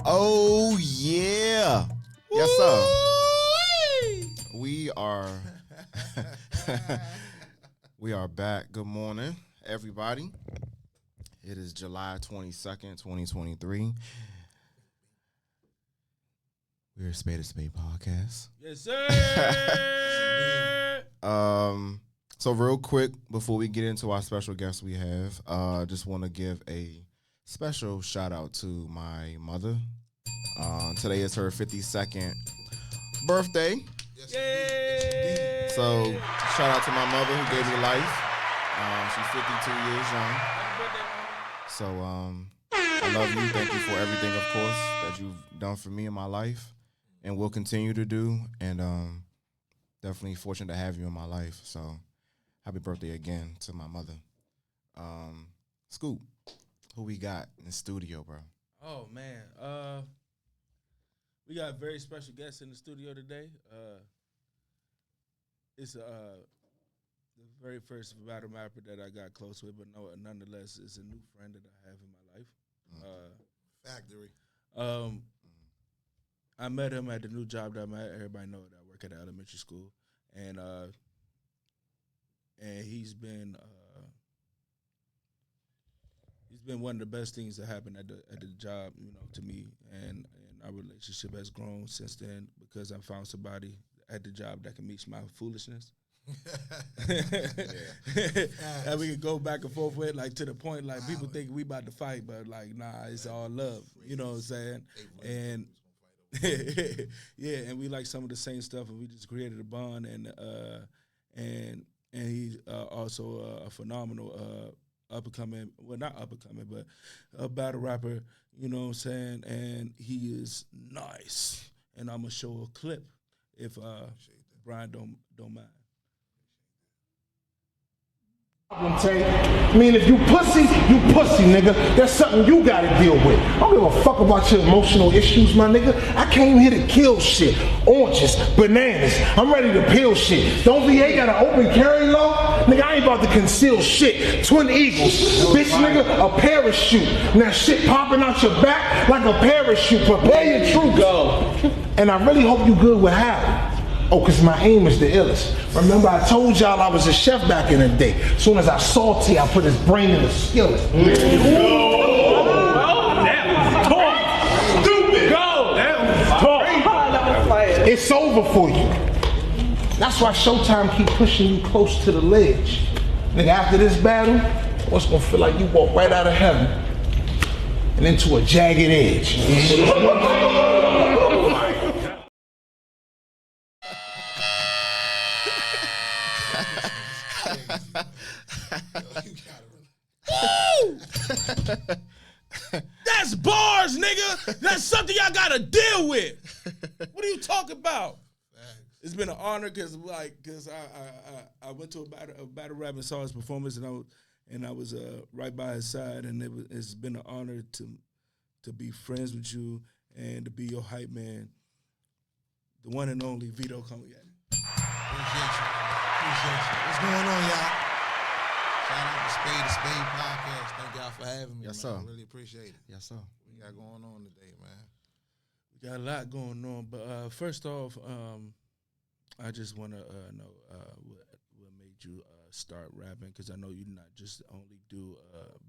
Oh yeah. Yes, sir. We are we are back. Good morning, everybody. It is July 22nd, 2023. We're Spade of Spades podcast. Yes, sir. So real quick before we get into our special guest we have, just want to give a special shout out to my mother. Today is her 52nd birthday. Yes, yay! So shout out to my mother who gave me life. She's 52 years young. So I love you. Thank you for everything, of course, that you've done for me in my life and will continue to do. And definitely fortunate to have you in my life. So happy birthday again to my mother. Scoop, who we got in the studio, bro? Oh, man. We got a very special guest in the studio today. It's the very first battle rapper that I got close with, but nonetheless, it's a new friend that I have in my life. Factory. I met him at the new job that I'm at. Everybody know that I work at the elementary school, and he's been one of the best things that happened at the job, to me, and our relationship has grown since then because I found somebody at the job that can match my foolishness. And we can go back and forth with, like, to the point, like, people think we about to fight, but, like, nah, it's all love. You know what I'm saying? And yeah, and we like some of the same stuff, and we just created a bond, and he's also a phenomenal not up and coming, but a battle rapper, you know what I'm saying? And he is nice. And I'm gonna show a clip if Brian don't mind. I mean, if you pussy, nigga. That's something you gotta deal with. I don't give a fuck about your emotional issues, my nigga. I came here to kill shit. Oranges, bananas. I'm ready to peel shit. Don't VA got an open carry law? Nigga, I ain't about to conceal shit. Twin Eagles. Bitch, nigga, a parachute. Now shit popping out your back like a parachute. Prepare your troops. Go. And I really hope you good with Howard. Oh, because my aim is the illest. Remember, I told y'all I was a chef back in the day. As soon as I saute, I put his brain in the skillet. Go! Talk! Stupid! Go! Talk! It's over for you. That's why Showtime keep pushing you close to the ledge. Nigga, after this battle, what's gonna feel like you walk right out of heaven and into a jagged edge. That's bars, nigga. That's something y'all gotta deal with. What are you talking about? It's been an honor because I went to a battle rap and saw his performance, and I was right by his side, and it's been an honor to be friends with you and to be your hype man, the one and only Vito. Come again. Appreciate you. What's going on, y'all? Shout out to Spade of Spades podcast. Thank y'all for having me. Yes, man. sir. I really appreciate it. Yes, sir. What we got going on today, man? We got a lot going on, but first off, I just want to know what made you start rapping, because I know you not just only do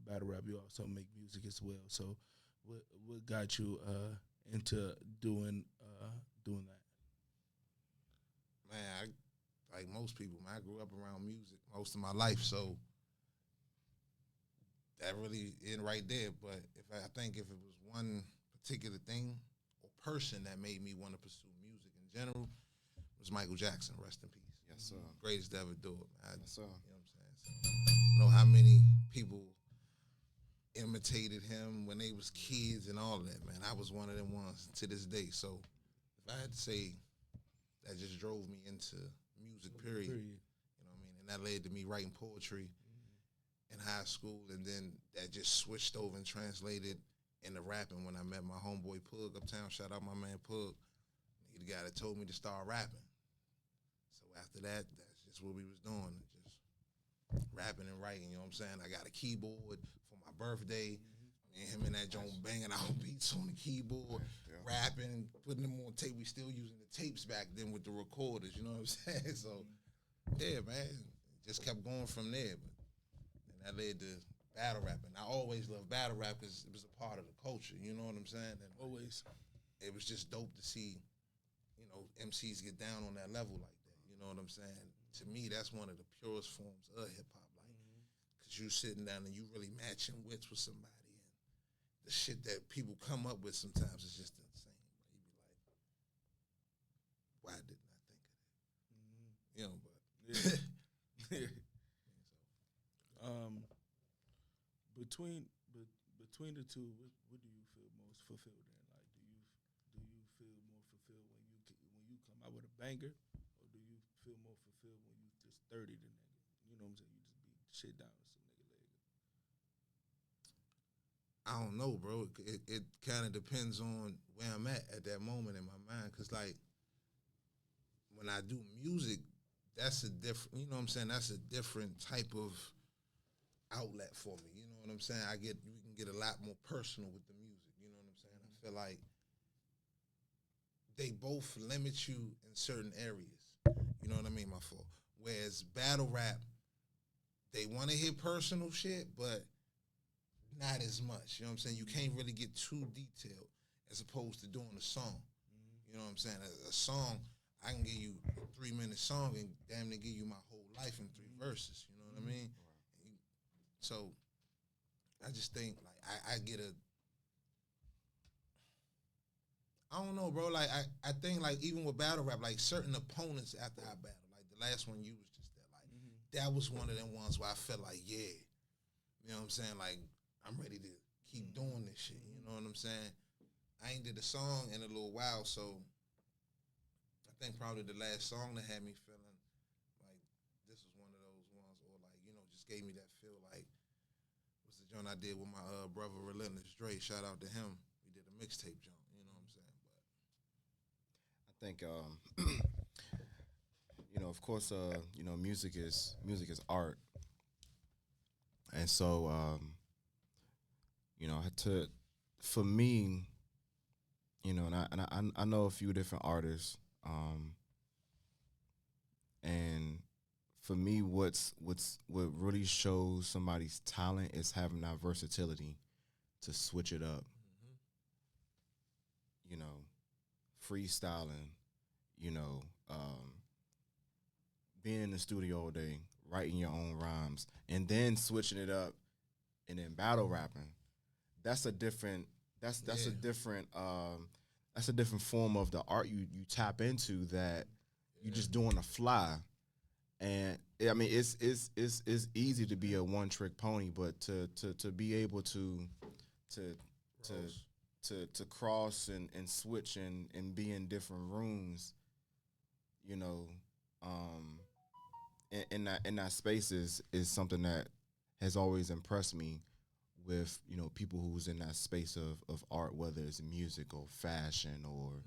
battle rap, you also make music as well. So what got you into doing that? Man, like most people, man, I grew up around music most of my life, so that really isn't right there. But I think if it was one particular thing or person that made me want to pursue music in general, it was Michael Jackson. Rest in peace. Yes, sir. Greatest to ever do it, man. Yes, sir. You know what I'm saying? So, I know how many people imitated him when they was kids and all of that, man. I was one of them ones to this day. So if I had to say, that just drove me into music, period. You know what I mean? And that led to me writing poetry in high school, and then that just switched over and translated into rapping when I met my homeboy Pug uptown. Shout out my man Pug. He the guy that told me to start rapping. So after that, that's just what we was doing, just rapping and writing, you know what I'm saying? I got a keyboard for my birthday. And him and that joint banging out beats on the keyboard, rapping, putting them on tape. We still using the tapes back then with the recorders, you know what I'm saying? So, yeah, man, just kept going from there. But and that led to battle rapping. I always loved battle rap because it was a part of the culture, you know what I'm saying? And Always. it was just dope to see, you know, MCs get down on that level like that, you know what I'm saying? To me, that's one of the purest forms of hip-hop, like, because you sitting down and you really matching wits with somebody. The shit that people come up with sometimes is just insane. You be like, why didn't I think of that? You know, but between the two, what do you feel most fulfilled in? Like, do you feel more fulfilled when you come out with a banger, or do you feel more fulfilled when you just 30 the nigga? You know what I'm saying? You just beat shit down with some nigga leg. I don't know, bro. It kind of depends on where I'm at that moment in my mind. Because, like, when I do music, that's a different, you know what I'm saying? That's a different type of outlet for me. You know what I'm saying? We can get a lot more personal with the music. You know what I'm saying? I feel like they both limit you in certain areas. You know what I mean? My fault. Whereas battle rap, they want to hear personal shit, but not as much. You know what I'm saying? You can't really get too detailed as opposed to doing a song. You know what I'm saying? A song, I can give you a 3-minute song and damn near give you my whole life in 3 verses. You know what I mean? So I just think like I get I don't know, bro. Like I think like even with battle rap, like certain opponents after I battle, like the last one you was just there, like that was one of them ones where I felt like, yeah, you know what I'm saying? Like I'm ready to keep doing this shit. You know what I'm saying? I ain't did a song in a little while, so I think probably the last song that had me feeling like this was one of those ones, or like, you know, just gave me that feel like was the joint I did with my brother Relentless Dre. Shout out to him. We did a mixtape joint, you know what I'm saying? But I think you know, of course, you know, music is art, and so you know, for me, you know, and I know a few different artists, and for me, what really shows somebody's talent is having that versatility to switch it up. You know, freestyling, you know, being in the studio all day, writing your own rhymes, and then switching it up, and then battle rapping. That's a different. That's a different. That's a different form of the art you tap into that you just do on the fly. And I mean, it's easy to be a one-trick pony, but to be able to cross and switch and be in different rooms, you know, in that space is something that has always impressed me with, you know, people who's in that space of art, whether it's music or fashion or,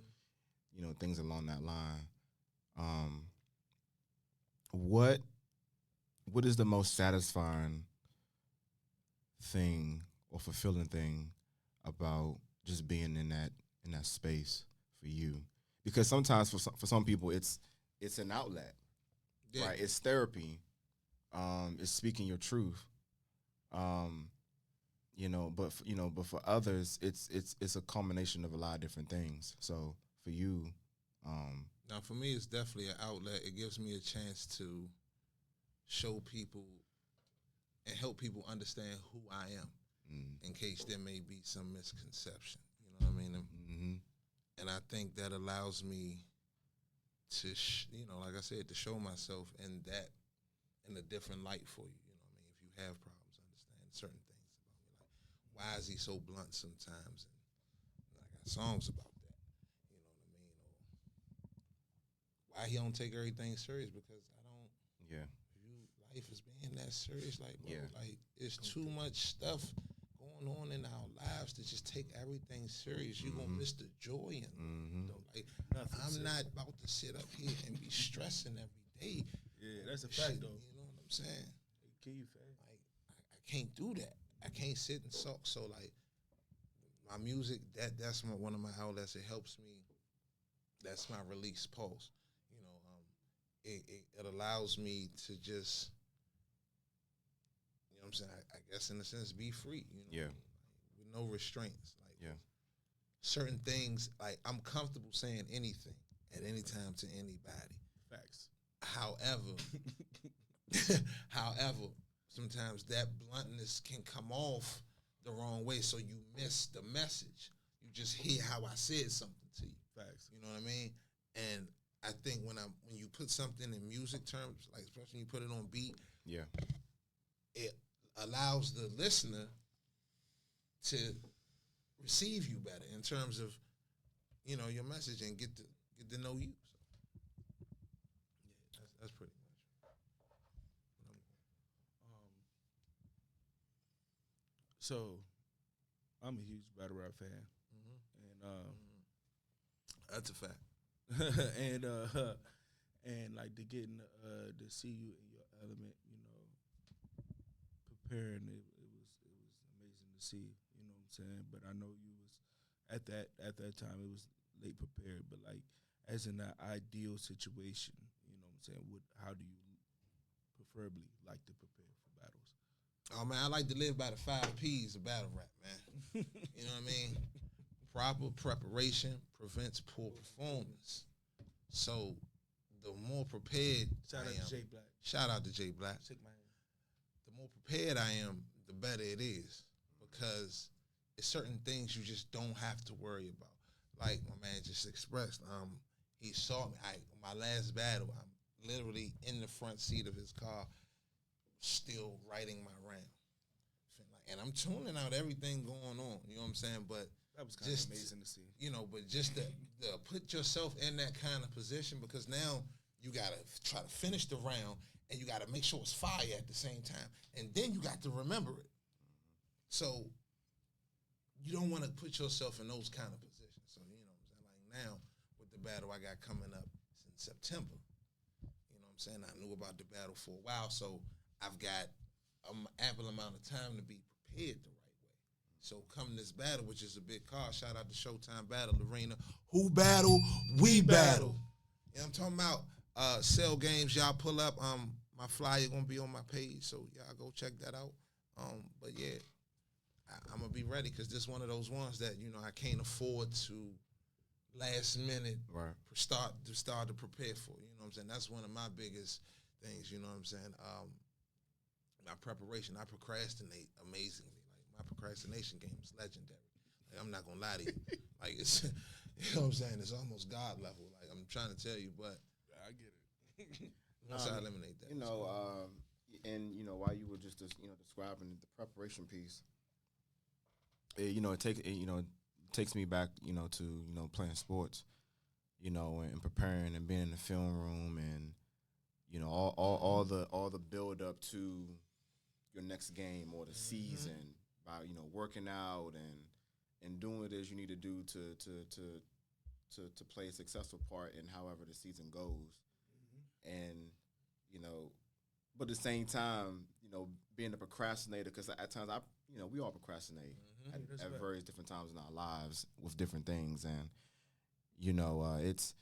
you know, things along that line. What is the most satisfying thing or fulfilling thing about just being in that space for you? Because sometimes for some people it's an outlet, right? It's therapy. It's speaking your truth. You know, but for others it's a combination of a lot of different things. So for you, now, for me, it's definitely an outlet. It gives me a chance to show people and help people understand who I am, in case there may be some misconception. You know what I mean? And I think that allows me to, you know, like I said, to show myself in a different light for you. You know what I mean? If you have problems, understand certain things about me. Like, why is he so blunt sometimes? And I got songs about that. Why he don't take everything serious? Because I don't. Yeah. View life as being that serious. Like, bro, like it's too much stuff going on in our lives to just take everything serious. You're gonna miss the joy in it. Like, I'm not about to sit up here and be stressing every day. Yeah, that's a fact, though. You know what I'm saying? Like, I can't do that. I can't sit and sulk. So like, my music, that's one of my outlets. It helps me. That's my release pulse. You know, it allows me to just, you know what I'm saying, I guess in a sense, be free, you know, Yeah. with no restraints. Like, Yeah. certain things, like, I'm comfortable saying anything at any time to anybody. Facts. However, sometimes that bluntness can come off the wrong way, so you miss the message. You just hear how I said something to you. Facts. You know what I mean? And I think when you put something in music terms, like especially when you put it on beat, Yeah. it allows the listener to receive you better in terms of, you know, your message and get to know you. So, yeah, that's pretty much. So, I'm a huge battle rap fan, That's a fact. and like to to see you in your element, you know, preparing it was amazing to see, you know what I'm saying. But I know you was at that time it was late prepared, but like as in that ideal situation, you know what I'm saying. How do you preferably like to prepare for battles? Oh man, I like to live by the 5 P's of battle rap, man. You know what I mean? Proper preparation prevents poor performance. So the more prepared Shout I out am, to Jay Black. shout out to Jay Black. Shake my hand. The more prepared I am, the better it is, because it's certain things you just don't have to worry about. Like my man just expressed, he saw me. My last battle, I'm literally in the front seat of his car, still writing my round. And I'm tuning out everything going on, you know what I'm saying? But That was kind of amazing to see. You know, but just to put yourself in that kind of position, because now you got to try to finish the round and you got to make sure it's fire at the same time. And then you got to remember it. So you don't want to put yourself in those kind of positions. So, you know what I'm saying? Like now with the battle I got coming up in September, you know what I'm saying? I knew about the battle for a while, so I've got an ample amount of time to be prepared the right way. So come this battle, which is a big card, shout out to Showtime Battle Arena. Who battle? We battle. You know what I'm talking about? Sell games, y'all pull up. My flyer gonna be on my page, so y'all go check that out. But yeah, I'm gonna be ready, because this is one of those ones that, you know, I can't afford to last minute start to prepare for. You know what I'm saying? That's one of my biggest things. You know what I'm saying? My preparation, I procrastinate amazingly. Like my procrastination game is legendary. Like, I'm not gonna lie to you. Like it's, you know what I'm saying? It's almost God level. Like I'm trying to tell you, but I get it. once I eliminate that, you know, and you know, while you were just describing the preparation piece, it takes me back, you know, to, you know, playing sports, you know, and preparing and being in the film room, and you know, all the build up to your next game or the season by, you know, working out and doing what it is you need to do to play a successful part in however the season goes. And, you know, but at the same time, you know, being a procrastinator, because at times we all procrastinate at various different times in our lives with different things. And, you know, it's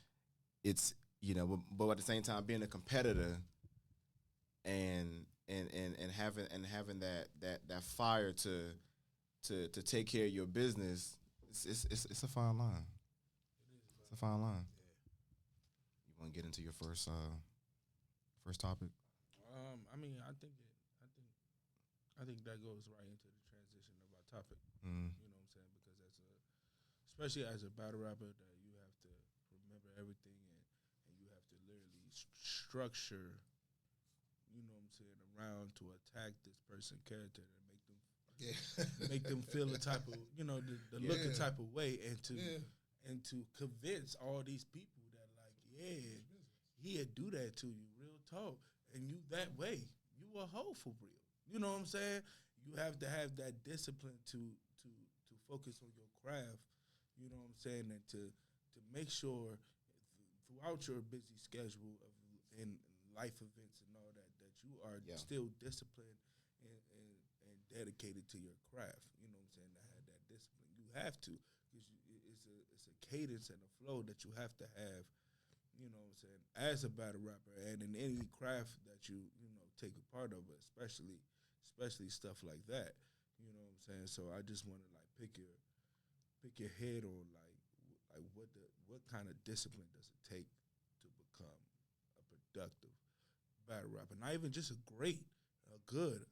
you know, but at the same time, being a competitor and having that fire to take care of your business, it's a fine line. It's a fine line. You want to get into your first topic? I mean, I think that goes right into the transition of our topic. Mm. You know what I'm saying? Because especially as a battle rapper, that you have to remember everything, and you have to literally structure, you know what I'm saying, around to attack this person's character and make them feel the type of, you know, the look a type of way, and to convince all these people that, like, he'll do that to you, real talk, and you that way, you a hoe for real. You know what I'm saying? You have to have that discipline to focus on your craft. You know what I'm saying, and to make sure throughout your busy schedule and life events and all that you are still disciplined and dedicated to your craft. You know what I'm saying? To have that discipline, you have to. It's a cadence and a flow that you have to have, you know what I'm saying, as a battle rapper and in any craft that you know, take a part of, especially stuff like that. You know what I'm saying? So I just want to like pick your head on like what kind of discipline does it take to become a productive battle rapper? Not even just a productive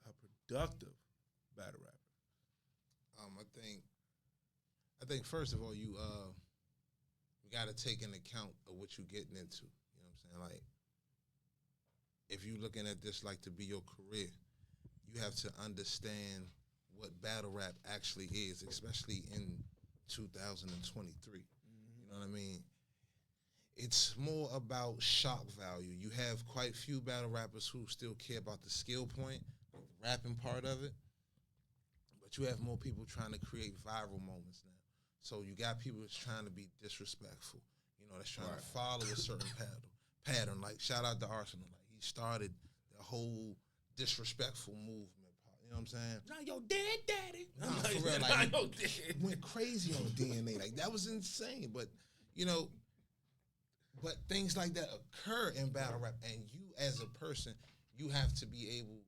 battle rapper. I think first of all, you got to take into account of what you're getting into. You know what I'm saying? Like, if you're looking at this like to be your career, you have to understand what battle rap actually is, especially in 2023. You know what I mean? It's more about shock value. You have quite a few battle rappers who still care about the skill point, the rapping part of it, but you have more people trying to create viral moments now. So you got people that's trying to be disrespectful, you know, that's trying to follow a certain pattern. Like, shout out to Arsenal. Like, he started the whole disrespectful movement. You know what I'm saying? Not your dead daddy. Nah, for real, like, went crazy on DNA. Like, that was insane. But, you know, but things like that occur in battle rap, and you as a person, you have to be able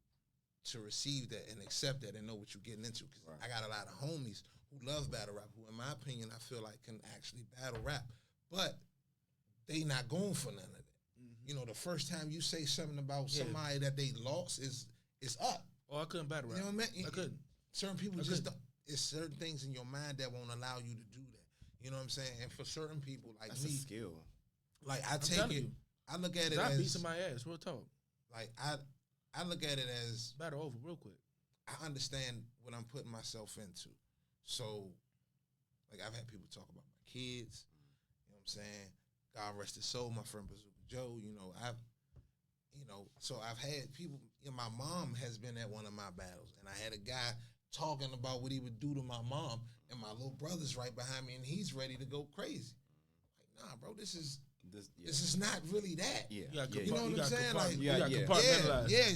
to receive that and accept that and know what you're getting into. Because I got a lot of homies who love battle rap, who, in my opinion, I feel like can actually battle rap, but they not going for none of that. Mm-hmm. You know, the first time you say something about somebody that they lost is up. Oh, I couldn't battle rap. You know what I mean? I couldn't. Certain people just don't. It's certain things in your mind that won't allow you to do that. You know what I'm saying? And for certain people like that's me, a skill. Like, I take it. I look at it I as beat somebody's ass. Real talk. Like, I look at it as battle over real quick. I understand what I'm putting myself into. So, like, I've had people talk about my kids. You know what I'm saying? God rest his soul, my friend Bazooka Joe. So I've had people. You know, my mom has been at one of my battles, and I had a guy talking about what he would do to my mom, and my little brother's right behind me, and he's ready to go crazy. Like, nah, bro, this is not really that. Yeah, you know what I'm saying? Like,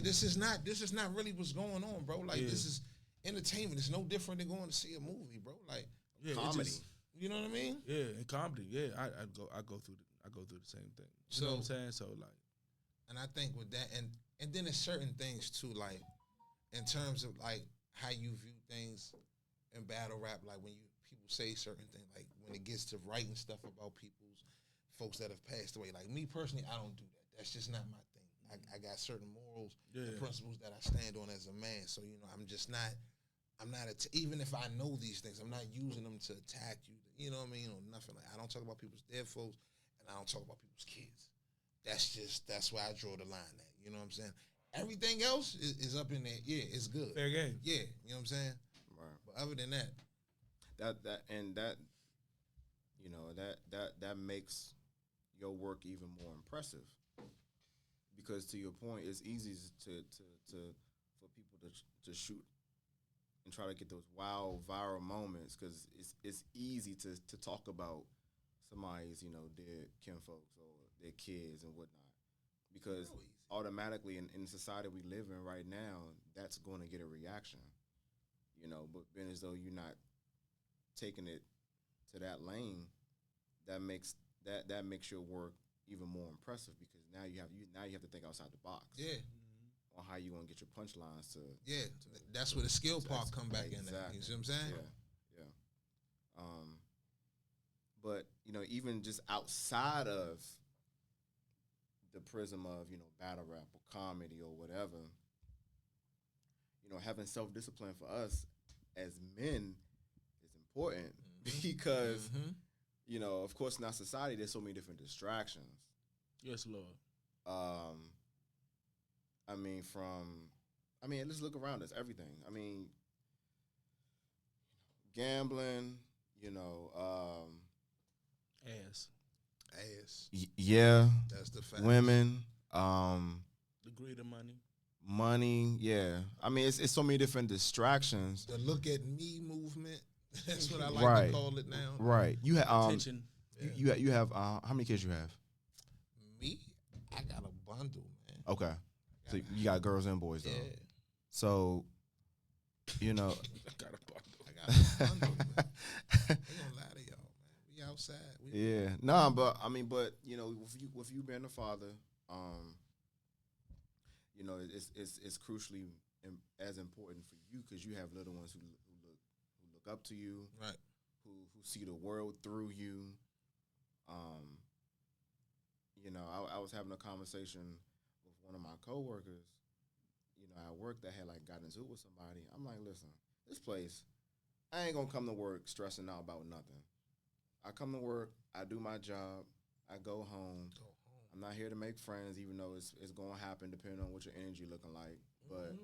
this is not really what's going on, bro. Like, this is entertainment. It's no different than going to see a movie, bro. Like, comedy. You know what I mean? Yeah, in comedy. Yeah, I go through the same thing. You know what I'm saying? So like, and I think with that, and then there's certain things too, like in terms of like how you view things in battle rap, like when people say certain things, like when it gets to writing stuff about folks that have passed away. Like, me personally, I don't do that. That's just not my thing. I got certain morals and principles that I stand on as a man. So, you know, even if I know these things, I'm not using them to attack you. You know what I mean? Or nothing. Like, I don't talk about people's dead folks, and I don't talk about people's kids. That's where I draw the line at. You know what I'm saying? Everything else is up in there. Yeah, it's good. Fair game. Yeah, you know what I'm saying? Right. But other than that, that makes your work even more impressive, because to your point, it's easy for people to shoot and try to get those wild viral moments, because it's easy to talk about somebody's dead kinfolks or their kids and whatnot, because automatically in the society we live in right now, that's going to get a reaction, but being as though you're not taking it to that lane, that makes your work even more impressive, because now you have to think outside the box. Yeah. On how you want to get your punchlines to. Yeah, that's where the skill part come back in there. You see what I'm saying? Yeah. But even just outside of the prism of battle rap or comedy or whatever, having self-discipline for us as men is important, because of course in our society there's so many different distractions. Yes, Lord. Let's look around us. Everything. Gambling. Ass. Yeah. That's the fact. Women. The greed of money. Money. Yeah. It's so many different distractions. The look at me movement. That's what I like to call it now. Right. You have attention. You have how many kids you have? Me, I got a bundle, man. Okay. So you got girls and boys though. Yeah. So, I got a gonna lie to y'all, man. We outside. Yeah, nah, but I mean, but you know, with you being a father, you know, it's crucially as important for you because you have little ones who look up to you, right? Who see the world through you. You know, I was having a conversation with one of my coworkers, you know, at work that had like gotten into it with somebody. I'm like, listen, this place, I ain't gonna come to work stressing out about nothing. I come to work, I do my job, I go home. I'm not here to make friends, even though it's gonna happen depending on what your energy looking like. But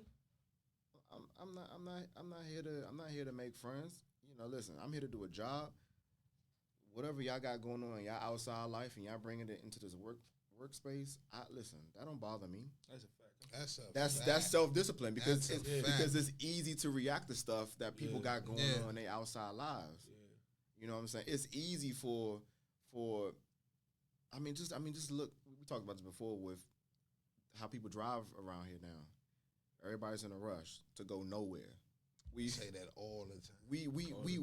I'm not here to make friends. You know, listen, I'm here to do a job. Whatever y'all got going on in y'all outside life and y'all bringing it into this workspace, listen, that don't bother me. That's a fact. That's self-discipline because because it's easy to react to stuff that people got going on in their outside lives. Yeah. You know what I'm saying? It's easy for I mean just look, we talked about this before with how people drive around here now. Everybody's in a rush to go nowhere. We say that all the time.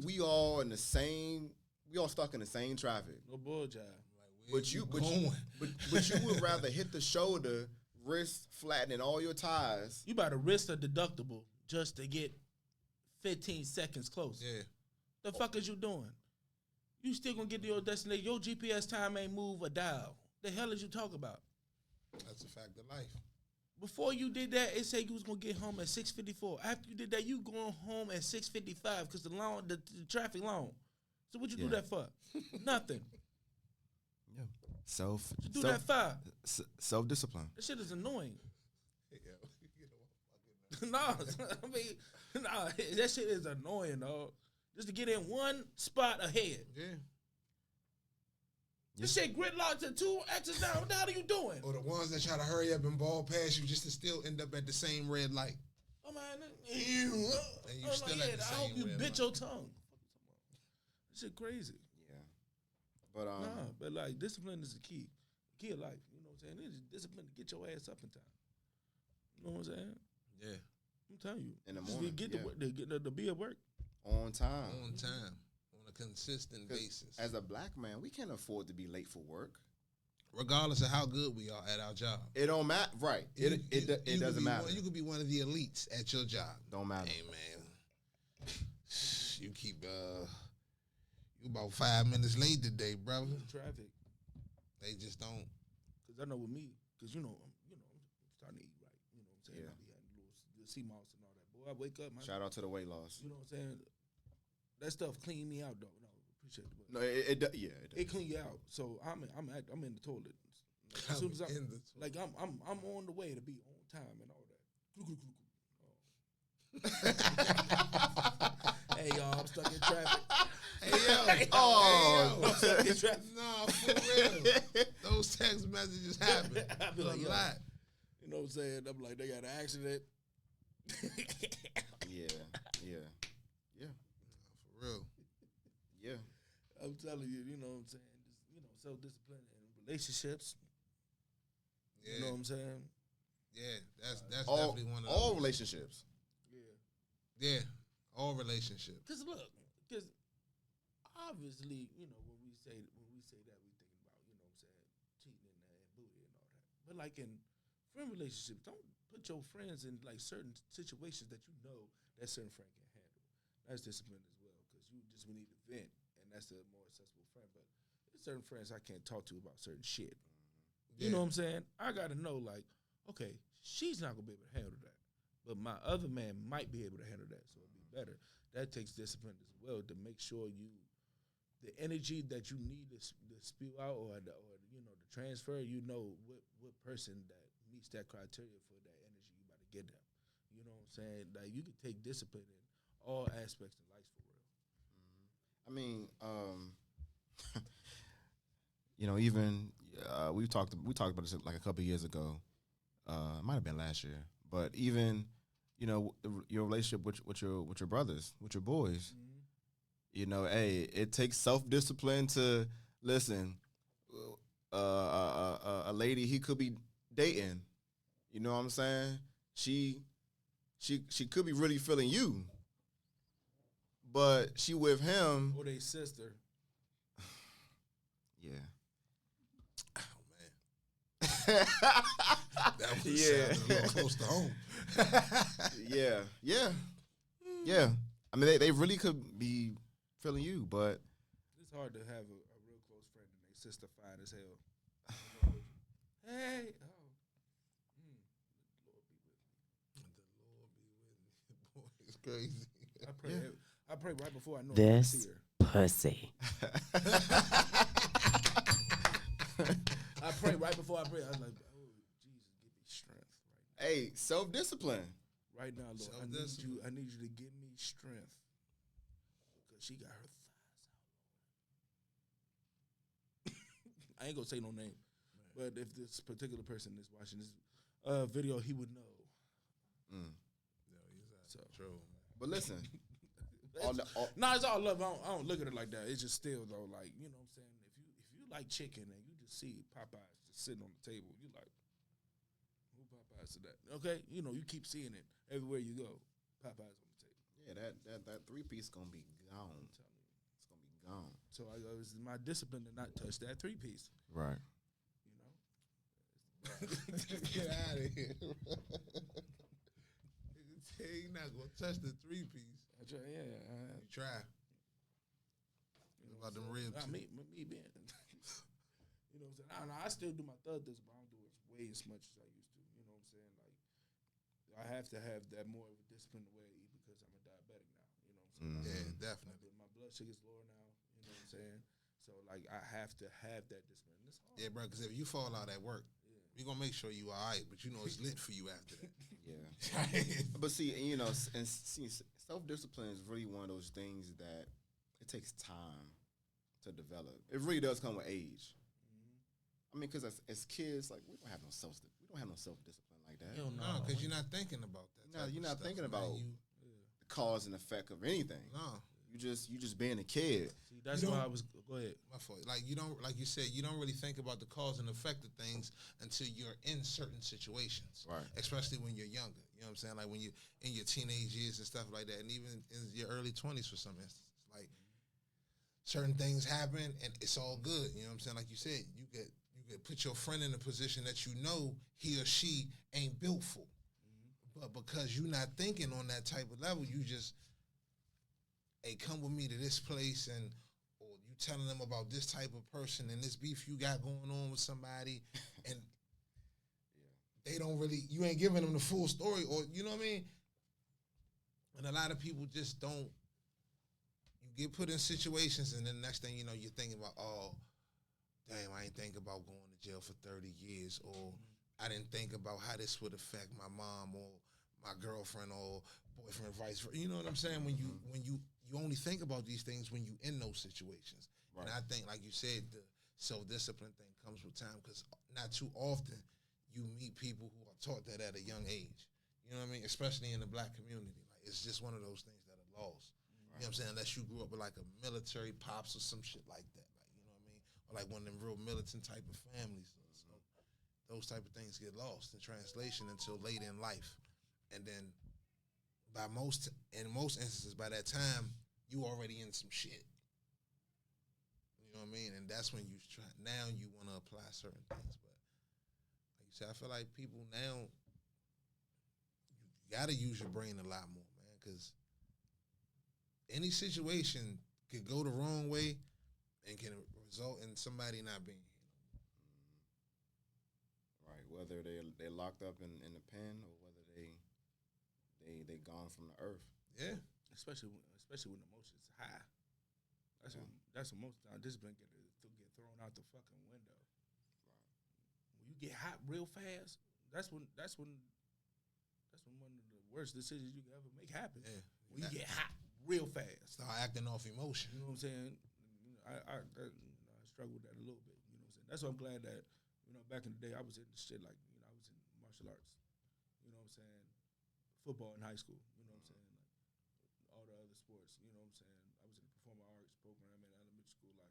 We all in the same. We all stuck in the same traffic. No bull jive. But you would rather hit the shoulder, wrist flattening all your tires. You about to risk a deductible just to get 15 seconds closer. Yeah. The fuck is you doing? You still gonna get to your destination. Your GPS time ain't move a dial. The hell is you talking about? That's a fact of life. Before you did that, it said you was gonna get home at 6:54. After you did that, you going home at 6:55 because the traffic long. So what you do that for? Nothing. Yeah. You do that for? Self-discipline. That shit is annoying. Nah, I mean, that shit is annoying, dog. Just to get in one spot ahead. Yeah. This shit gridlocked to 2 X's down. What the hell are you doing? Or the ones that try to hurry up and ball past you just to still end up at the same red light. Oh man, And you still at the I same hope you red bit light. your tongue. This shit crazy. Yeah. But But like discipline is the key. Key of life. You know what I'm saying? It is discipline to get your ass up in time. You know what I'm saying? Yeah. I'm telling you. In the Just morning, get to work, to be at work. on time. On time. On a consistent 'Cause basis. as a black man, we can't afford to be late for work. Regardless of how good we are at our job. It don't matter. Right. It doesn't matter. You could be one of the elites at your job. Don't matter. Hey man, you keep you about 5 minutes late today, brother. Traffic. They just don't. Cause I know with me, cause I'm starting to eat right. You know what I'm saying? Yeah. I be having little sea moss and all that. Boy, I wake up, man. Shout out to the weight loss. You know what I'm saying? That stuff clean me out, though. No, appreciate it. No, it does. It clean you out. So I'm in the toilet. Like, as soon as in the like I'm on the way to be on time and all that. Hey y'all, I'm stuck in traffic. Hey yo, Hey, I'm stuck in traffic. no, for real. Those text messages happen I be like, a yo, lot. you know what I'm saying? I'm like, they got an accident. Yeah. For real. Yeah. I'm telling you, you know what I'm saying? Just, self-discipline and relationships. Yeah. You know what I'm saying? Yeah, that's All definitely one of all those. relationships. Yeah, all relationships. Because obviously, when we say that, we thinking about, cheating and booty and all that. But like in friend relationships, don't put your friends in like certain situations that you know that certain friend can handle. That's discipline as well, because you just need to vent, and that's a more accessible friend. But there's certain friends I can't talk to about certain shit. You know what I'm saying? I gotta know, like, okay, she's not gonna be able to handle that, but my other man might be able to handle that, so it'll be better. That takes discipline as well to make sure the energy that you need to spew out or the transfer, what person that meets that criteria for that energy you about to get them. You know what I'm saying? Like you can take discipline in all aspects of life for real. I mean, even we talked about this like a couple of years ago. It might have been last year, but even your relationship with your brothers, with your boys. Hey, it takes self-discipline to listen. A lady he could be dating, you know what I'm saying? She could be really feeling you, but she with him. Or they sister. Yeah. That was a little close to home. Yeah. I mean, they really could be feeling you, but It's hard to have a real close friend and they sister fine as hell. Hey, The Lord be with me. Boy, it's crazy. I pray right before I know This I'm here. pussy. I pray right before I pray. I was like, oh Jesus, give me strength right now. hey, self-discipline. Right now, Lord, I need you to give me strength because she got her thighs out. I ain't gonna say no name, but if this particular person is watching this video, he would know. So true. But listen, It's all love. I don't look at it like that. It's just still though, like, you know what I'm saying. If you like chicken and you just see Popeyes just sitting on the table, you like, who Popeyes is that? Okay, you know you keep seeing it everywhere you go. Popeyes on the table. yeah, that 3-piece gonna be gone. I'm telling you. It's gonna be gone. So it was my discipline to not touch that 3-piece. Right. You know. Get out of here. He not gonna touch the 3-piece. I try, yeah. You try. What about them ribs? Me being. You know what I'm saying? I still do my thug discipline, but I don't do it way as much as I used to. You know what I'm saying? Like, I have to have that more of a disciplined way because I'm a diabetic now. You know what I'm saying? Yeah, definitely. My blood sugar's lower now. You know what I'm saying? So, like, I have to have that discipline. It's hard. Yeah, bro, because if you fall out at work, we're going to make sure you all right, but you know it's lit for you after that. Yeah. But see, you know, and see, self-discipline is really one of those things that it takes time to develop. It really does come with age. I mean, because as kids, like, we don't have no self-discipline like that. Hell No, because you're not thinking about that. No, you're not stuff, thinking man. about the cause and effect of anything. No. You just being a kid. See, that's why I was. Go ahead. My fault. Like you don't, like you said, you don't really think about the cause and effect of things until you're in certain situations, Right. Especially when you're younger. You know what I'm saying? Like when you in your teenage years and stuff like that, and even in your early 20s for some instances, like certain things happen and it's all good. You know what I'm saying? Like you said, you could put your friend in a position that you know he or she ain't built for, but because you're not thinking on that type of level, you just, hey, come with me to this place and. You telling them about this type of person and this beef you got going on with somebody, and they don't really, you ain't giving them the full story, or you know what I mean? And a lot of people just don't. You get put in situations, and then the next thing you know, you're thinking about, oh, damn, I ain't think about going to jail for 30 years, or I didn't think about how this would affect my mom or my girlfriend or boyfriend, vice versa. You know what I'm saying? When you only think about these things when you in those situations. Right. And I think, like you said, the self-discipline thing comes with time because not too often you meet people who are taught that at a young age. You know what I mean? Especially in the black community. Like it's just one of those things that are lost. Right. You know what I'm saying? Unless you grew up with like a military pops or some shit like that. Like, you know what I mean? Or like one of them real militant type of families. So those type of things get lost in translation until later in life. And then in most instances, by that time, you already in some shit. You know what I mean? And that's when now you want to apply certain things. But like you said, I feel like people now, you got to use your brain a lot more, man, because any situation could go the wrong way and can result in somebody not being here. Right, whether they're locked up in the pen or whether they gone from the earth. Yeah, especially when emotions high. That's when most of the time discipline get thrown out the fucking window. Right. When you get hot real fast, that's when one of the worst decisions you can ever make happen. Yeah. When you get hot real fast, start acting off emotion. You know what I'm saying? I struggle with that a little bit. You know what I'm saying? That's why I'm glad that back in the day I was in shit like I was in martial arts. You know what I'm saying? Football in high school. You know what I'm saying? Like all the other sports. You know what I'm saying? I was in the performing arts program in elementary school. Like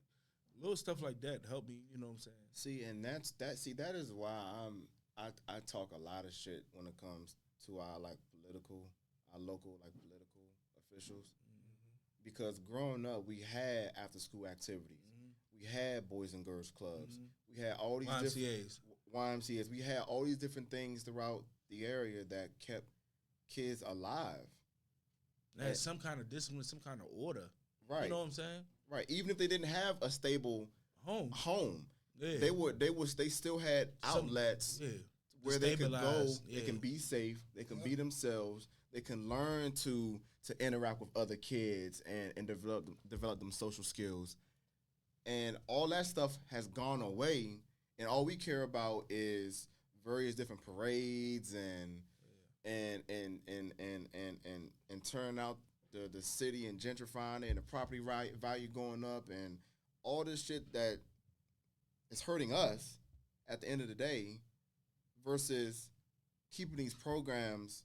little stuff like that helped me. You know what I'm saying? See, and that is why I talk a lot of shit when it comes to our local political officials, because growing up, we had after school activities. We had boys and girls clubs. We had all these different YMCAs. We had all these different things throughout the area that kept kids alive. They had some kind of discipline, some kind of order. Right. You know what I'm saying? Right. Even if they didn't have a stable home, yeah. they still had outlets where they could go. They can be safe. They can be themselves. They can learn to interact with other kids and develop them social skills. And all that stuff has gone away, and all we care about is various different parades and turn out the city and gentrifying it and the property value going up and all this shit that is hurting us at the end of the day versus keeping these programs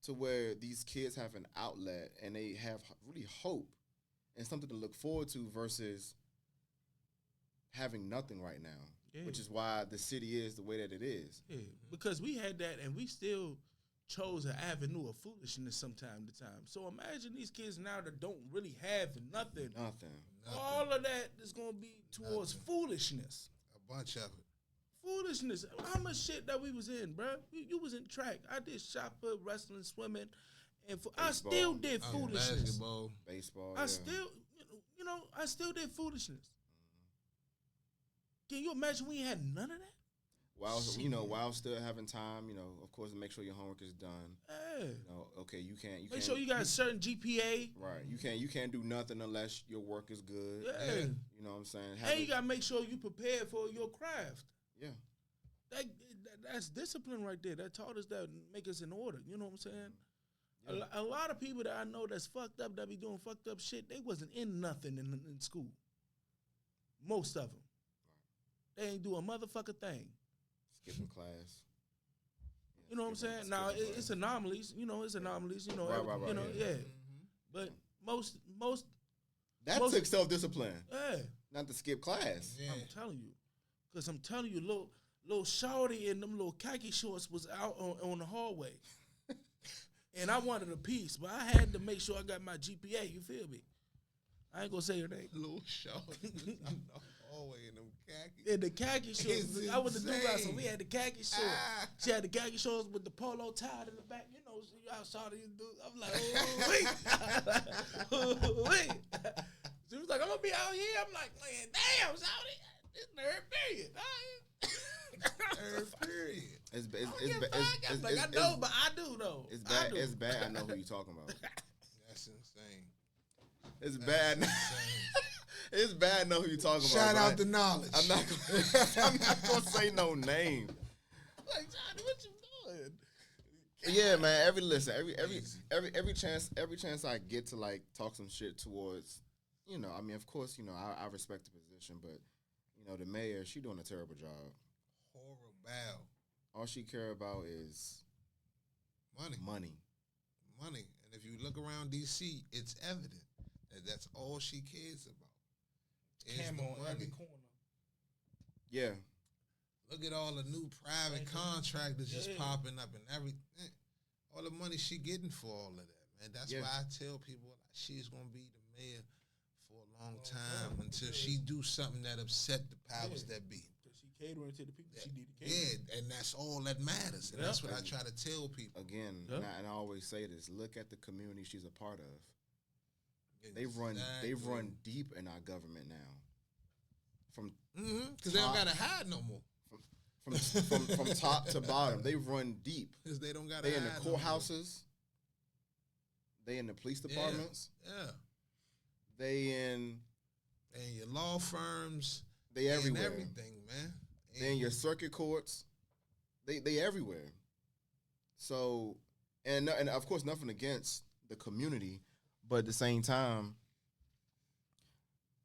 to where these kids have an outlet and they have really hope and something to look forward to versus having nothing right now, which is why the city is the way that it is. Yeah, because we had that and we still chose an avenue of foolishness from time to time. So imagine these kids now that don't really have nothing. All of that is going to be towards foolishness. A bunch of it. Foolishness. How much shit that we was in, bro? You was in track. I did shot put, wrestling, swimming, and I still did foolishness. Basketball, baseball. I still, I still did foolishness. Can you imagine we had none of that? While still having time, of course, make sure your homework is done. Yeah. Okay, you can't. Make sure you got a certain GPA. Right. You can't do nothing unless your work is good. Yeah. You know what I'm saying? And you gotta make sure you prepared for your craft. Yeah. That's discipline right there. That taught us that, make us in order. You know what I'm saying? Yeah. A lot of people that I know that's fucked up, that be doing fucked up shit, they wasn't in nothing in school. Most of them. They ain't do a motherfucking thing. Skipping class. Yeah, you know what I'm saying? Now it's anomalies. It's anomalies. Right. Yeah. But most that took self-discipline. Yeah. Not to skip class. Yeah. I'm telling you, little shorty in them little khaki shorts was out on the hallway, and I wanted a piece, but I had to make sure I got my GPA. You feel me? I ain't gonna say her name. Little shorty. Hallway in them khaki. In the khaki shorts. I was the dude, so we had the khaki shorts. She had the khaki shorts with the polo tied in the back. I saw these dudes. I'm like, wait. She was like, I'm gonna be out here. I'm like, man, damn, Saudi. It's third period. Third period. It's I know, but I do though. It's bad. It's bad. I know who you're talking about. That's insane. It's bad. It's bad. I know who you're talking about. Shout out the knowledge. I'm not gonna say no name. Like, Johnny, what you doing? Yeah, man. Every chance I get to like talk some shit towards, I mean, of course, I respect the position, but the mayor, she doing a terrible job. Horrible. All she care about is money. And if you look around D.C., it's evident that that's all she cares about. Camera on every corner. Yeah. Look at all the new private contractors just popping up and everything. All the money she getting for all of that, man. That's why I tell people she's gonna be the mayor for a long time until she do something that upset the powers that be. Because she catering to the people she need to cater. Yeah, and that's all that matters. And that's what I try to tell people. Again, and I always say this: look at the community she's a part of. Exactly. They've run deep in our government now. Because they don't gotta hide no more. From top to bottom, they run deep. Because they don't gotta. They in the courthouses. They in the police departments. Yeah. They in your law firms. They everywhere. Everything, man. They in your circuit courts. They everywhere. So, and of course, nothing against the community. But at the same time,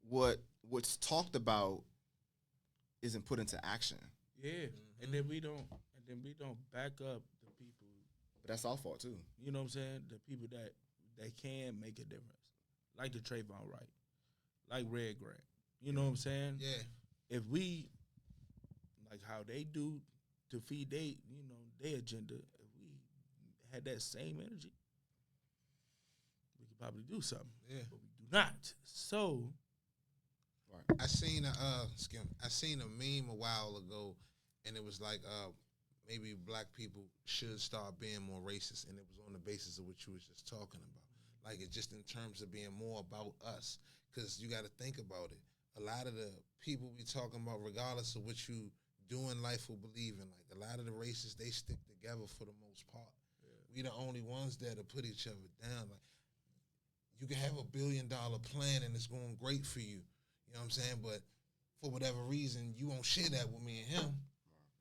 what's talked about isn't put into action. Yeah, and then we don't back up the people. But that's our fault too. You know what I'm saying? The people that can make a difference, like the Trayvon Wright, like Red Grant. You know what I'm saying? Yeah. If we like how they do to feed their agenda, if we had that same energy, we could probably do something. Yeah. But we do not. So I seen a meme a while ago, and it was like maybe black people should start being more racist, and it was on the basis of what you was just talking about. Like, it's just in terms of being more about us, because you got to think about it. A lot of the people we talking about, regardless of what you do in life or believe in, like a lot of the racists, they stick together for the most part. Yeah. We the only ones that'll put each other down. Like, you can have $1 billion plan and it's going great for you. You know what I'm saying? But for whatever reason, you won't share that with me and him.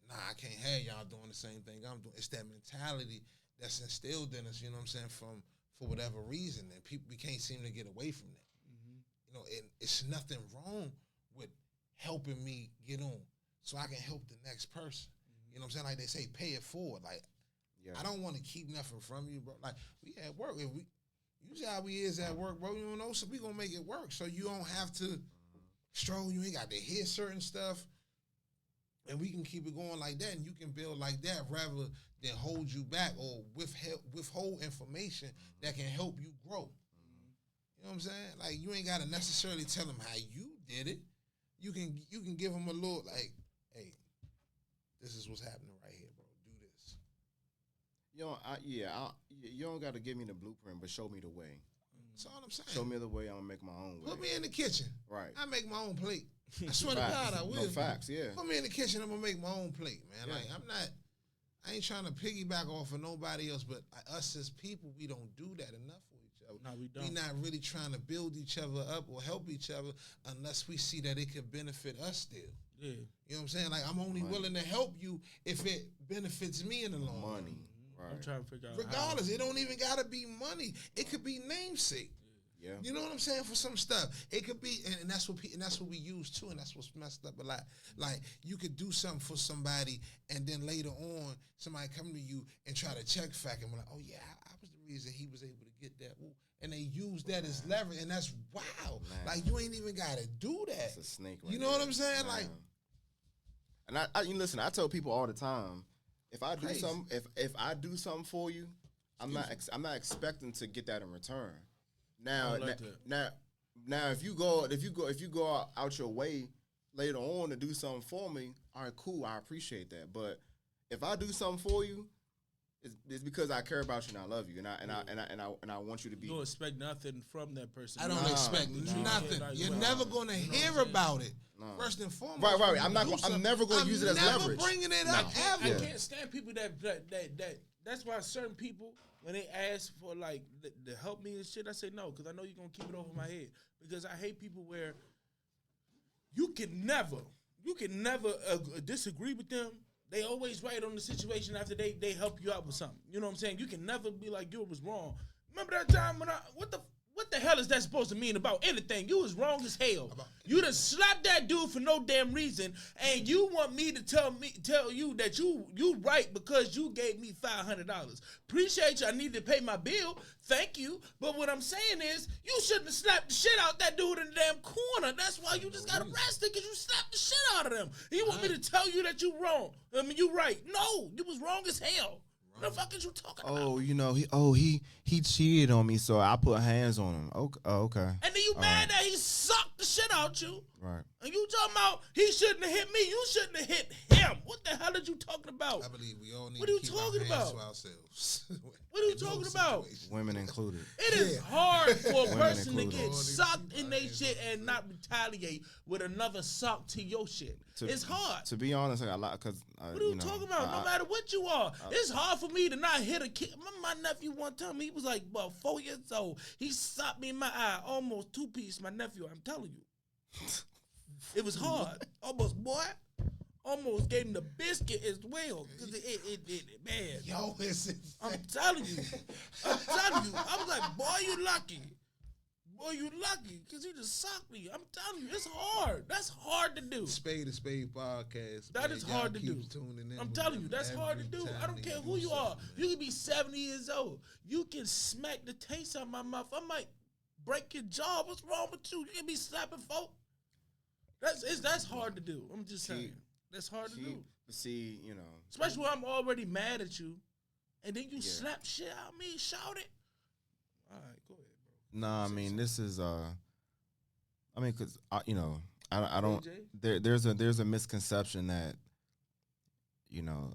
Nah, I can't have y'all doing the same thing I'm doing. It's that mentality that's instilled in us, you know what I'm saying, for whatever reason. And people, we can't seem to get away from that. Mm-hmm. You know, and it's nothing wrong with helping me get on so I can help the next person. Mm-hmm. You know what I'm saying? Like they say, pay it forward. Like, I don't want to keep nothing from you, bro. Like, we at work. If we usually how we is at work, bro, you don't know, so we gonna make it work. So you don't have to stroll. You ain't got to hear certain stuff. And we can keep it going like that, and you can build like that rather than hold you back or withhold information that can help you grow. You know what I'm saying? Like, you ain't got to necessarily tell them how you did it. You can give them a little, like, hey, this is what's happening right here, bro. Do this. You don't got to give me the blueprint, but show me the way. That's all I'm saying. Show me the way, I'm going to make my own way. Put me in the kitchen. Right. I make my own plate. I swear to God, I will. No facts, yeah. Put me in the kitchen, I'm going to make my own plate, man. Yeah. Like, I ain't trying to piggyback off of nobody else, but us as people, we don't do that enough for each other. No, we don't. We not really trying to build each other up or help each other unless we see that it could benefit us still. Yeah. You know what I'm saying? Like, I'm only willing to help you if it benefits me in the long run. Money. Right. I'm trying to figure out regardless, it don't even got to be money. It could be namesake. Yeah. You know what I'm saying? For some stuff, it could be, and that's what we use too, and that's what's messed up a lot. Like, you could do something for somebody, and then later on, somebody come to you and try to check fact, and we're like, oh yeah, I was the reason he was able to get that. Ooh. And they use that as leverage, and that's wow. Man. Like, you ain't even gotta do that. That's a snake. Right, you know what I'm saying? Man. Like, and I listen. I tell people all the time, if I do something, if I do something for you, I'm not expecting to get that in return. Now, if you go out your way later on to do something for me, all right, cool, I appreciate that. But if I do something for you, it's because I care about you and I love you, and I want you to be. You don't expect nothing from that person. I don't expect nothing. You're never gonna hear about it. No. First and foremost, right. I'm never going to use it as leverage. Bringing it up ever. I can't stand people that. That's why certain people, when they ask for like to help me and shit, I say no, because I know you're gonna keep it over my head. Because I hate people where you can never disagree with them. They always right on the situation after they help you out with something. You know what I'm saying? You can never be like, you was wrong. Remember that time when what the hell is that supposed to mean about anything? You was wrong as hell. You done slapped that dude for no damn reason, and you want me to tell you that you right because you gave me $500. Appreciate you. I need to pay my bill. Thank you. But what I'm saying is, you shouldn't have slapped the shit out that dude in the damn corner. That's why you just got arrested, because you slapped the shit out of them. And you want me to tell you that you wrong? I mean, you right. No, you was wrong as hell. What the fuck is you talking about? Oh, you know, he cheated on me, so I put hands on him. Okay. And then you mad that he sucked the shit out you. Right. And you talking about he shouldn't have hit me. You shouldn't have hit him. What the hell are you talking about? I believe we all need to keep our hands to ourselves. What are you talking about? Women included. It is hard for a person to get sucked in their shit and not retaliate with another suck to your shit. It's hard. To be honest, a lot because. What are you talking about? No matter what you are, it's hard for me to not hit a kid. My nephew one time, he was like about 4 years old. He socked me in my eye, almost two-piece. My nephew, I'm telling you, it was hard. Almost gave him the biscuit as well. Cause it man. Yo, I'm telling you. I was like, boy, you lucky. Boy, you lucky, because he just socked me. I'm telling you, it's hard. That's hard to do. Spade of Spades podcast. That is hard to do. I'm telling you, that's hard to do. I don't care who you are. You can be 70 years old. You can smack the taste out of my mouth. I might break your jaw. What's wrong with you? You can be slapping folk. That's hard to do. I'm just saying. That's hard to do. See, you know. Especially when I'm already mad at you, and then you slap shit out of me, shout it. All right, go ahead, bro. Nah, I mean this is I mean, cause you know, I don't. There's a misconception that, you know,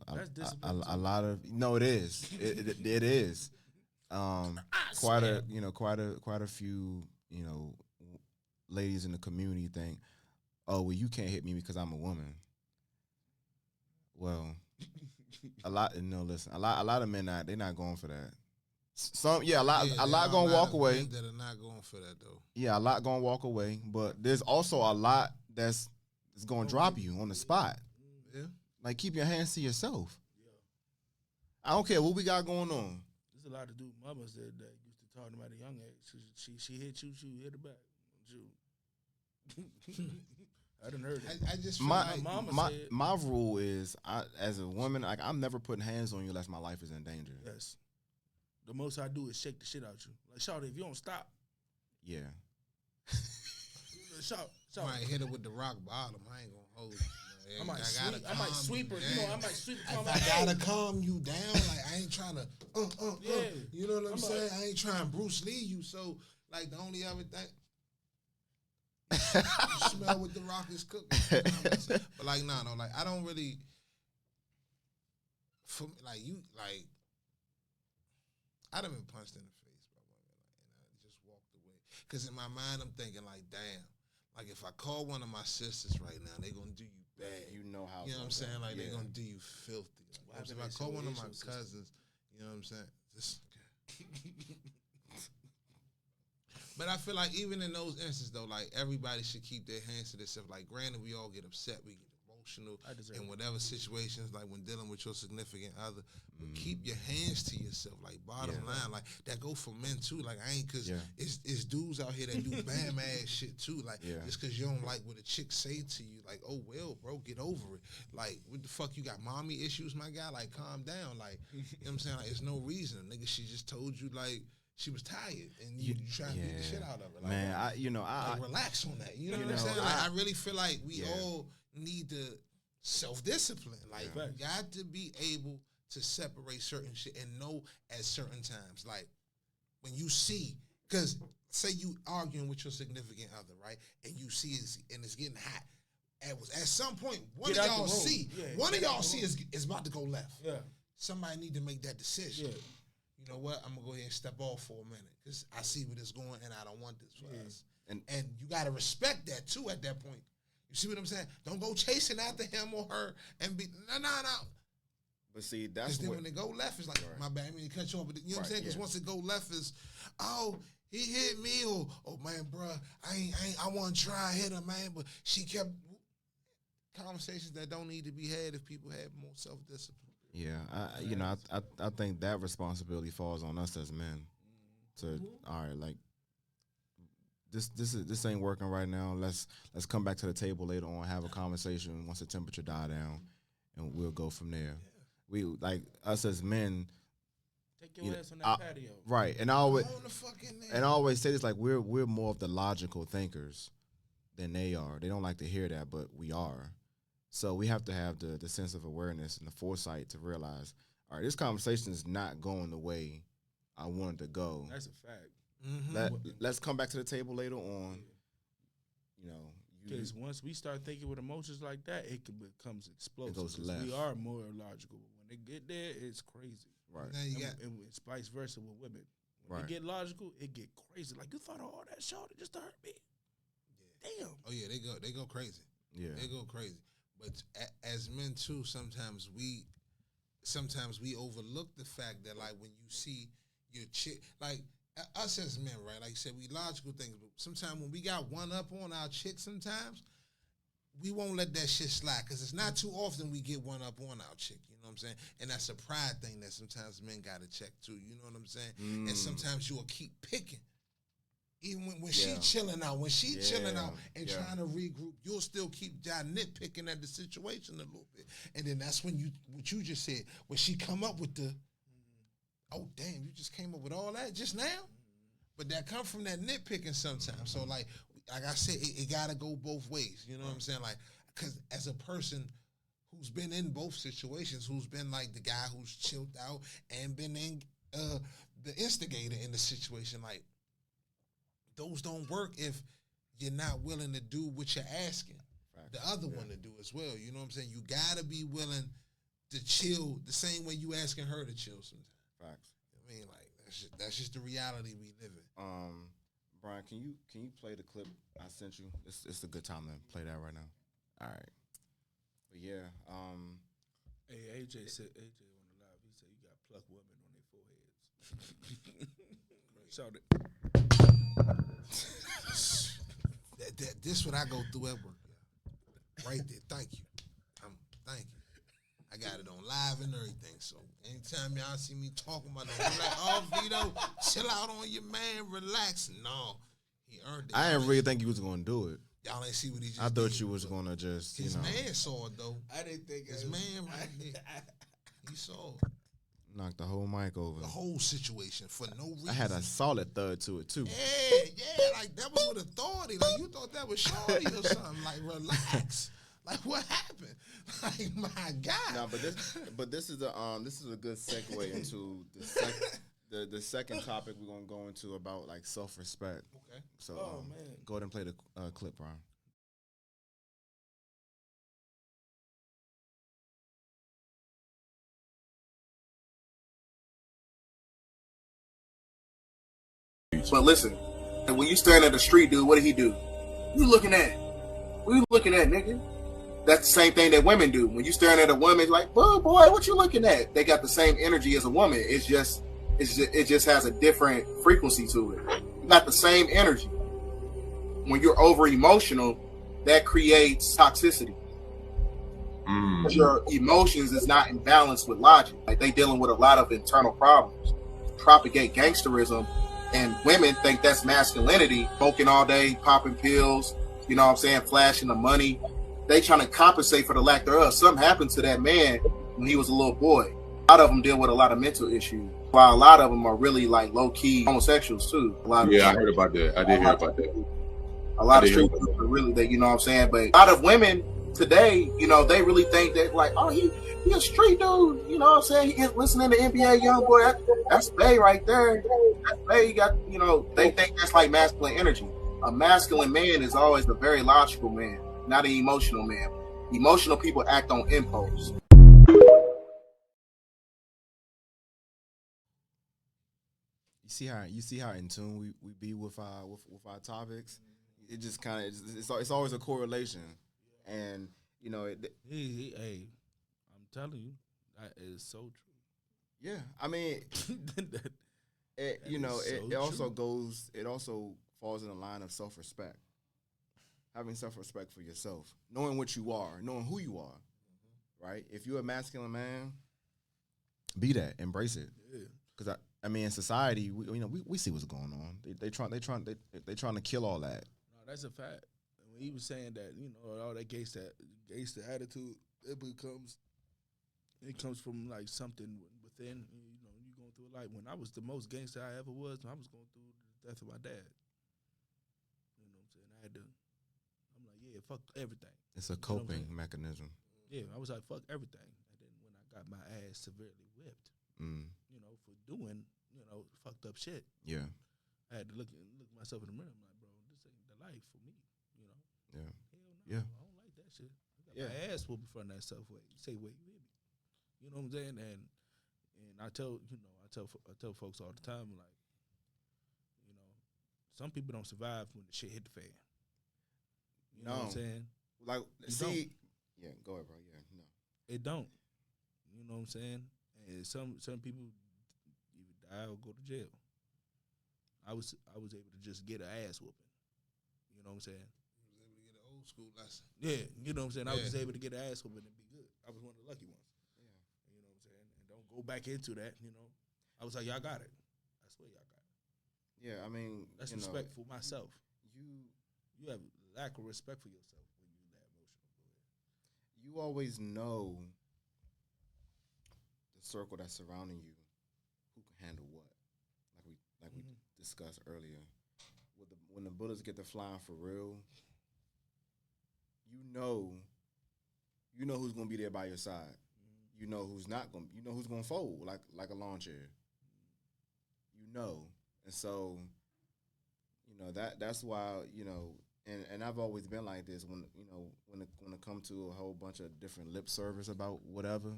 a lot of it is it is quite a few ladies in the community think, oh well, you can't hit me because I'm a woman. Well, listen, a lot of men they're not going for that. A lot gonna walk away. That are not going for that though. Yeah, a lot gonna walk away, but there's also a lot that's gonna drop you on the spot. Yeah, like keep your hands to yourself. Yeah, I don't care what we got going on. There's a lot of dude mamas that used to talk about at a young age. She hit you, she hit her back. I done heard it. I just feel like my rule is, as a woman, like I'm never putting hands on you unless my life is in danger. Yes. The most I do is shake the shit out you. Like, shawty, if you don't stop. Yeah. Shout. Might hit her with the rock bottom. I ain't gonna hold you. I might sweep her. I might sweep her. I gotta calm you down. Like, I ain't trying to, yeah. You know what I'm saying? I ain't trying to Bruce Lee you. So, like, the only other thing, you smell what the rock is cooking. You know what I'm saying? But, like, no, like, I don't really, for me, like, I done been punched in the face by women, and I just walked away. Because in my mind, I'm thinking, like, damn, like, if I call one of my sisters right now, they going to do you bad. You know how. You know what I'm saying? Like, they going to do you filthy. Like, if I call one of my cousins, you know what I'm saying? But I feel like even in those instances, though, like, everybody should keep their hands to themselves. Like, granted, we all get upset. We get emotional in whatever situations, like when dealing with your significant other. Keep your hands to yourself. Like, bottom line, like, that go for men, too. Like, I ain't, because it's dudes out here that do bam ass shit, too. Like, just because you don't like what a chick say to you, like, oh, well, bro, get over it. Like, what the fuck, you got mommy issues, my guy? Like, calm down. Like, you know what I'm saying? Like, there's no reason. Nigga, she just told you, like, she was tired, and you try to beat the shit out of her. Like, man, I relax on that. You know what I'm saying? Like, I really feel like we all need to self-discipline. Like, you got to be able to separate certain shit and know at certain times. Like, when you see, because say you arguing with your significant other, right? And you see it's getting hot. At some point, one of y'all see is about to go left. Yeah. Somebody need to make that decision. Yeah. You know what? I'm going to go ahead and step off for a minute because I see where it's going and I don't want this for us. And you got to respect that, too, at that point. You see what I'm saying? Don't go chasing after him or her and be, no. But see, that's then when they go left, it's like, my bad, I mean to cut you off. But you know what I'm saying? Because once it go left, is, oh, he hit me, or, oh, man, bro, I want to try hit her, man, but she kept conversations that don't need to be had if people had more self-discipline. Yeah, I think that responsibility falls on us as men. To all right, like this ain't working right now. Let's come back to the table later on, have a conversation once the temperature die down, and we'll go from there. Yeah. We like us as men. Take your ass on that patio, right? And I always say this, like we're more of the logical thinkers than they are. They don't like to hear that, but we are. So we have to have the sense of awareness and the foresight to realize, all right, this conversation is not going the way I wanted to go. That's a fact. Let's come back to the table later on. You know, because once we start thinking with emotions like that, it becomes explosive. It goes left. We are more logical. When they get there, it's crazy. Right. And it's vice versa with women. When they get logical, it get crazy. Like, you thought of all that shit just to hurt me? Yeah. Damn. Oh yeah, they go crazy. Yeah, they go crazy. But as men too, sometimes we overlook the fact that, like, when you see your chick, like us as men, right? Like you said, we logical things, but sometimes when we got one up on our chick, sometimes we won't let that shit slide because it's not too often we get one up on our chick. You know what I'm saying? And that's a pride thing that sometimes men got to check too. You know what I'm saying? And sometimes you will keep picking. Even when she chilling out, and trying to regroup, you'll still keep nitpicking at the situation a little bit. And then that's when what you just said, when she come up with the, oh, damn, you just came up with all that just now? But that come from that nitpicking sometimes. So, like I said, it got to go both ways. You know what I'm saying? Like, because as a person who's been in both situations, who's been like the guy who's chilled out and been in the instigator in the situation, like, those don't work if you're not willing to do what you're asking the other one to do as well. You know what I'm saying? You gotta be willing to chill the same way you asking her to chill sometimes. Facts. I mean, like that's just the reality we live in. Brian, can you play the clip I sent you? It's a good time to play that right now. All right. But yeah, hey, AJ on the live, he said you got pluck women on their foreheads. Shout it. This what I go through at work. Right there. Thank you. Thank you. I got it on live and everything. So anytime y'all see me talking about it, be like, oh, Vito, chill out on your man, relax. No, he earned it. I didn't really think he was going to do it. Y'all ain't see what he just I thought did, you was going to just, his man saw it, though. I didn't think his man right there. He saw it. Knocked the whole mic over. The whole situation for no reason. I had a solid thud to it, too. Yeah, like that was with authority. Like you thought that was shorty or something. Like relax. Like what happened? Like my God. No, but this is a good segue into the second topic we're gonna go into about like self-respect. Okay. So man. Go ahead and play the clip, Brian. But listen, when you staring at the street dude, what did he do? You looking at? What you looking at, nigga? That's the same thing that women do. When you staring at a woman, it's like, oh boy, what you looking at? They got the same energy as a woman. It just has a different frequency to it. You got the same energy. When you're over emotional, that creates toxicity. Your emotions is not in balance with logic. Like they dealing with a lot of internal problems. Propagate gangsterism, and women think that's masculinity. Smoking all day, popping pills, you know what I'm saying, flashing the money. They trying to compensate for the lack thereof. Something happened to that man when he was a little boy. A lot of them deal with a lot of mental issues, while a lot of them are really like low-key homosexuals too. A lot of I heard about that. I did hear about that. A lot of street people are really that, you know what I'm saying? But a lot of women today, you know, they really think that like, oh, he a street dude, you know what I'm saying? He listening to NBA Youngboy. That's Spade right there. That's Spade. You got, you know, they think that's like masculine energy. A masculine man is always a very logical man, not an emotional man. Emotional people act on impulse. You see how in tune we be with our topics. It just kind of it's always a correlation, and you know hey, I'm telling you, that is so true. Yeah, I mean, it also falls in the line of self-respect. Having self-respect for yourself, knowing what you are, knowing who you are, right? If you're a masculine man, be that, embrace it. Because I mean, in society, we see what's going on. They trying to kill all that. No, that's a fact. When he was saying that, you know, all that gangster attitude, it comes from like something within. You know, you going through life. When I was the most gangster I ever was, I was going through the death of my dad. You know what I'm saying? I'm like, yeah, fuck everything. It's a coping mechanism. Yeah, I was like, fuck everything. And then when I got my ass severely whipped, you know, for doing, you know, fucked up shit. Yeah. I had to look myself in the mirror. I'm like, bro, this ain't the life for me, you know? Yeah. Hell no, Yeah. I don't like that shit. I got my ass whooped in front of that stuff. Say, wait, you hit me. You know what I'm saying? And I tell folks all the time, like, you know, some people don't survive when the shit hit the fan. You know what I'm saying? Like, yeah, go ahead, bro. Yeah, no. It don't. You know what I'm saying? And some people either die or go to jail. I was able to just get an ass whooping. You know what I'm saying? You was able to get an old school lesson. Yeah, you know what I'm saying? I was just able to get an ass whooping and be good. I was one of the lucky ones. Yeah. You know what I'm saying? And don't go back into that, you know. I was like, y'all got it. I swear y'all got it. Yeah, I mean, that's respect for myself. You have lack of respect for yourself when you're that emotional. You always know the circle that's surrounding you, who can handle what. Like we discussed earlier. When the bullets get to flying for real, you know who's gonna be there by your side. You know who's not gonna. You know who's gonna fold like a lawn chair. You know, and so, that's why, and I've always been like this when it comes to a whole bunch of different lip service about whatever.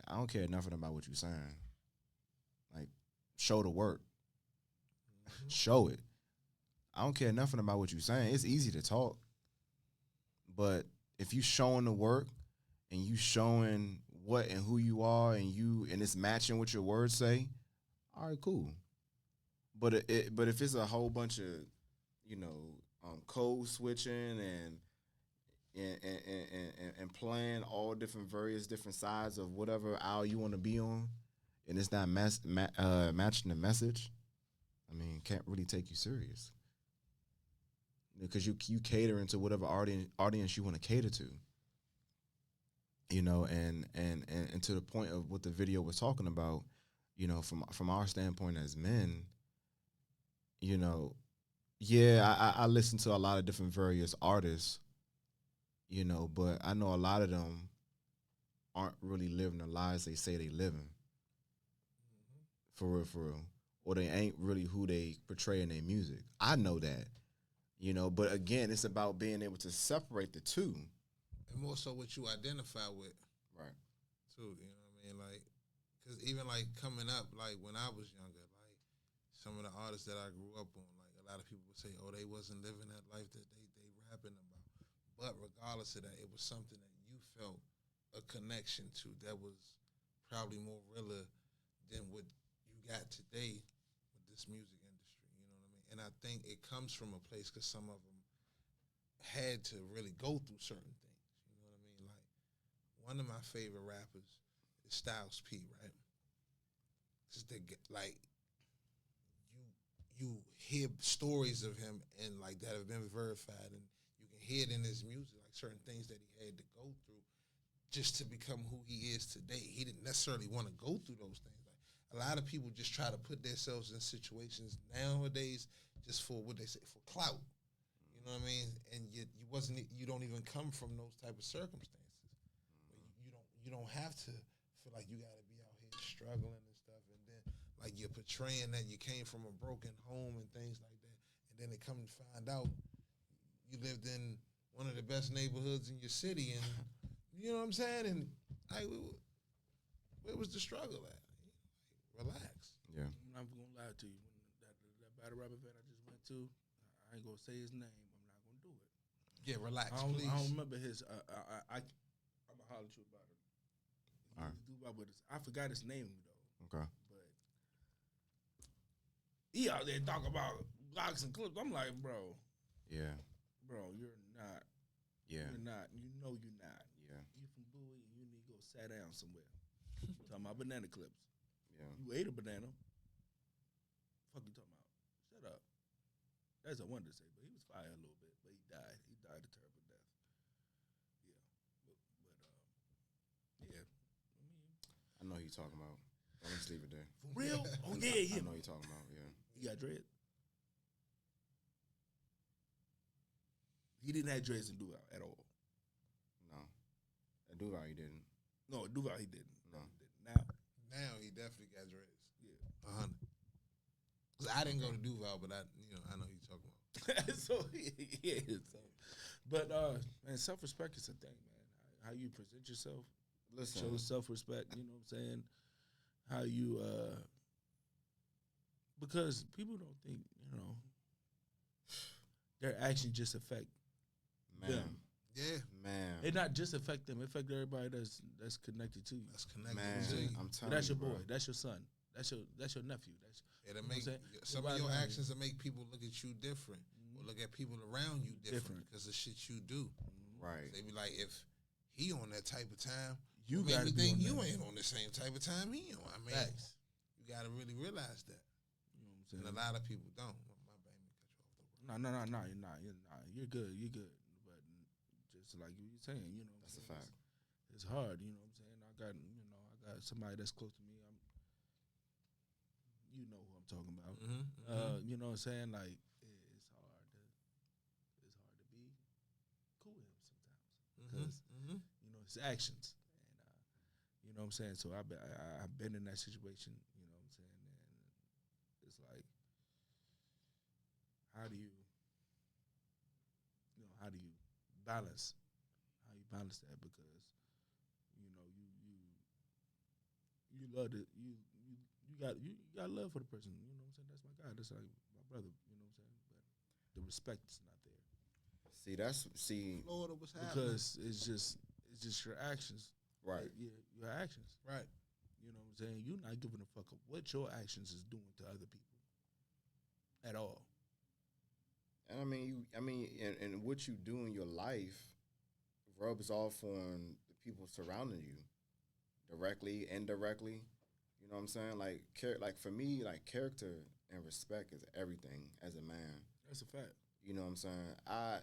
I don't care nothing about what you're saying. Like, show the work. Show it. I don't care nothing about what you're saying. It's easy to talk, but if you showing the work and you showing what and who you are and it's matching what your words say, all right, cool. But if it's a whole bunch of code switching and playing all various different sides of whatever aisle you want to be on, and it's not matching the message, I mean, can't really take you serious. Because you catering to whatever audience you want to cater to. And to the point of what the video was talking about, from our standpoint as men, I listen to a lot of different various artists, but I know a lot of them aren't really living the lives they say they living. For real. Or they ain't really who they portray in their music. I know that. But again, it's about being able to separate the two. And more so what you identify with. Right. Too, you know what I mean? Like, because even like coming up, like when I was younger, like some of the artists that I grew up on, like a lot of people would say, oh, they wasn't living that life that they rapping about. But regardless of that, it was something that you felt a connection to that was probably more realer than what you got today with this music industry. You know what I mean? And I think it comes from a place because some of them had to really go through certain things. You know what I mean? Like, one of my favorite rappers is Styles P, right? Just like, you hear stories of him and like that have been verified, and you can hear it in his music, like certain things that he had to go through just to become who he is today. He didn't necessarily want to go through those things. Like, a lot of people just try to put themselves in situations nowadays just for what they say, for clout. You know what I mean? And you don't even come from those type of circumstances. You don't have to feel like you got to be out here struggling and stuff, and then like you're portraying that you came from a broken home and things like that, and then they come to find out you lived in one of the best neighborhoods in your city, and you know what I'm saying? And where was the struggle at? Relax. Yeah. I'm not gonna lie to you. When that battle rap event I just went to, I ain't gonna say his name. I'm not gonna do it. Yeah, relax, please. please. I don't remember his. I'm gonna holler at you about it. All right. I forgot his name though. Okay. But he out there talking about blocks and clips. I'm like, bro. Yeah. Bro, you're not. Yeah. You're not. You know you're not. Yeah. You from Bowie and you need to go sit down somewhere. Talking about banana clips. Yeah. You ate a banana. Fuck you talking about? Shut up. That's what I wanted to say, but he was fired a little bit, but he died. He died a terrible death. Yeah. Yeah. I know who you're talking about. Don't just leave it there. For real? Oh, yeah, I him. know who you're talking about, yeah. He got dreads? He didn't have dreads in Duval at all. No. At Duval, he didn't. No, at Duval, he didn't. No. He didn't. Now he definitely got dreads. Yeah. 100. Cause I didn't go to Duval, but I know who you're talking about. So, yeah. So. But, man, self-respect is a thing, man. How you present yourself. Listen. Show self-respect, you know what I'm saying? How you, because people don't think, their actions just affect them. Yeah. Man. It not just affect them, it affect everybody that's connected to you. That's connected. Man, to you. I'm telling That's you, your boy, bro. that's your son, that's your nephew. It'll You know make what I'm saying? some of your actions that make people look at you different, or look at people around you different because of shit you do. Right. They be like, if he on that type of time, You make gotta me be think on you that. ain't on the same type of time he on. I mean, Facts. you got to really realize that. You know what I'm saying? And a lot of people don't. My bad, me cut you off. No, you're good. But just like you were saying, you know, That's a fact. It's hard, you know what I'm saying? I got somebody that's close to me. You know who I'm talking about. You know what I'm saying? Like it's hard to be cool with him sometimes because you know his actions, and you know what I'm saying. So I've been in that situation. You know what I'm saying, and it's like, how do you balance that? Because you love it. You got love for the person. You know what I'm saying? That's my guy. That's like my brother. You know what I'm saying? But the respect is not there. Florida, what's happening? Because it's just your actions. Right. Your actions. Right. You know what I'm saying? You're not giving a fuck of what your actions is doing to other people at all. And and what you do in your life rubs off on the people surrounding you, directly, indirectly. You know what I'm saying? Like for me, like character and respect is everything as a man. That's a fact. You know what I'm saying? I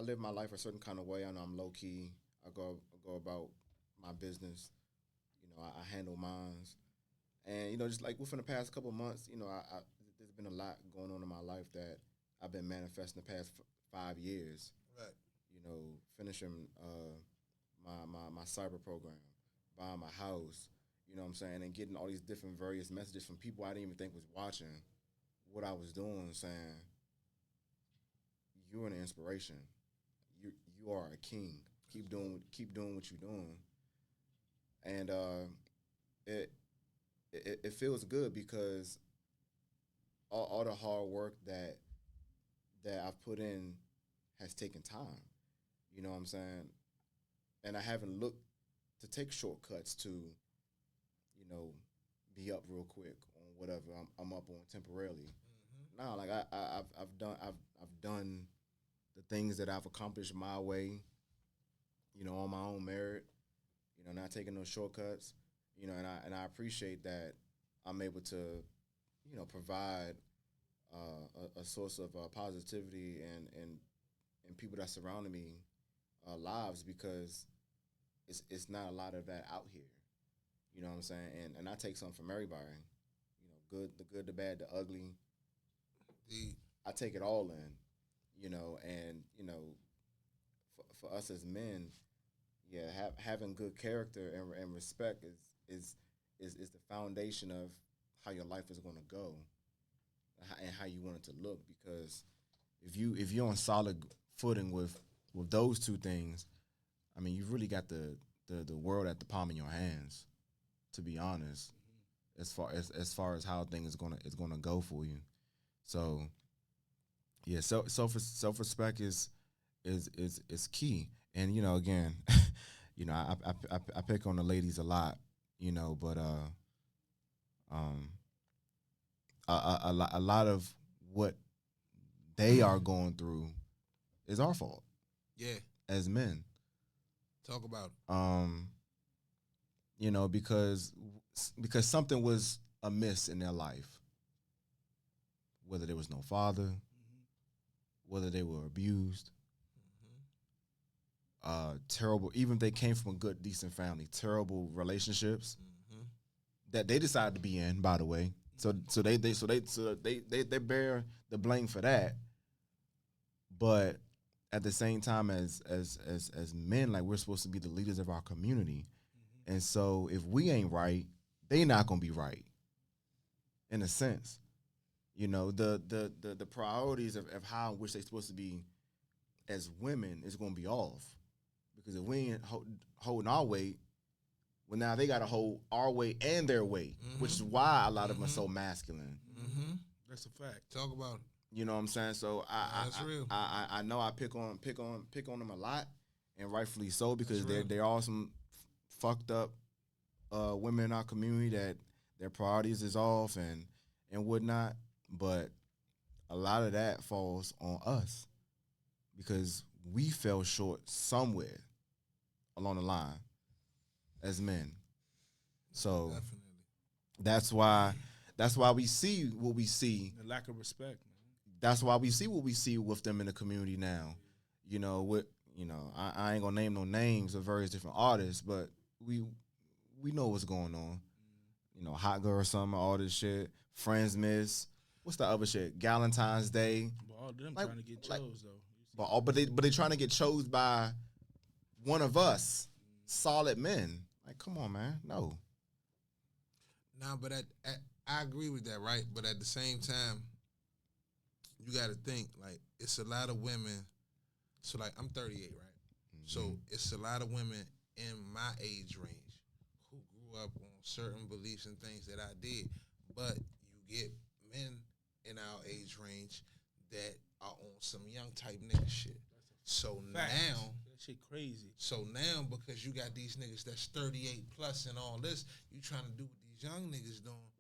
live my life a certain kind of way. I know I'm low key. I go about my business. You know, I handle mines. And, just like within the past couple of months, there's been a lot going on in my life that I've been manifesting the past 5 years. Right. Finishing my cyber program, buying my house, you know what I'm saying, and getting all these different various messages from people I didn't even think was watching what I was doing, saying, you're an inspiration. You are a king. Keep doing what you're doing. And it feels good because all the hard work that I've put in has taken time. You know what I'm saying? And I haven't looked to take shortcuts to, be up real quick on whatever I'm up on temporarily. Mm-hmm. No, like I've done the things that I've accomplished my way, on my own merit, not taking those shortcuts, and I appreciate that I'm able to, provide a source of positivity and people that surrounded me lives, because it's not a lot of that out here. You know what I'm saying? And I take something from everybody. The good, the bad, the ugly. I take it all in, and for us as men, having good character and respect is the foundation of how your life is going to go and how you want it to look. Because if you're on solid footing with those two things, I mean, you've really got the world at the palm of your hands, to be honest, as far as how things is gonna go for you. So yeah, self respect is key. And again, I pick on the ladies a lot, but a lot of what they are going through is our fault. Yeah. As men. Talk about it. Because something was amiss in their life. Whether there was no father, mm-hmm. whether they were abused, mm-hmm. Terrible, even if they came from a good, decent family, terrible relationships mm-hmm. that they decided to be in, by the way. So they bear the blame for that. But at the same time, as men, like, we're supposed to be the leaders of our community. Mm-hmm. And so if we ain't right, they not gonna be right. In a sense. The priorities of how in which they're supposed to be as women is gonna be off. Because if we ain't holding our weight, well, now they gotta hold our weight and their weight, mm-hmm. which is why a lot of them are so masculine. Mm-hmm. That's a fact. Talk about it. You know what I'm saying? So that's real. I know I pick on them a lot, and rightfully so, because they're all some fucked up women in our community that their priorities is off and whatnot. But a lot of that falls on us because we fell short somewhere along the line as men. So definitely. that's why we see what we see. The lack of respect. That's why we see what we see with them in the community now. I ain't gonna name no names of various different artists, but we know what's going on. Hot Girl Summer, all this shit. Friends Miss. What's the other shit? Galentine's Day. But all of them trying to get chose though. But they trying to get chose by one of us, solid men. Like, come on, man. No. Nah, but I agree with that, right? But at the same time, you got to think, like, it's a lot of women. So, like, I'm 38, right? So, it's a lot of women in my age range who grew up on certain beliefs and things that I did. But you get men in our age range that are on some young type nigga shit. So Facts. now, that shit crazy. So now, because you got these niggas that's 38 plus and all this, you trying to do what these young niggas doing.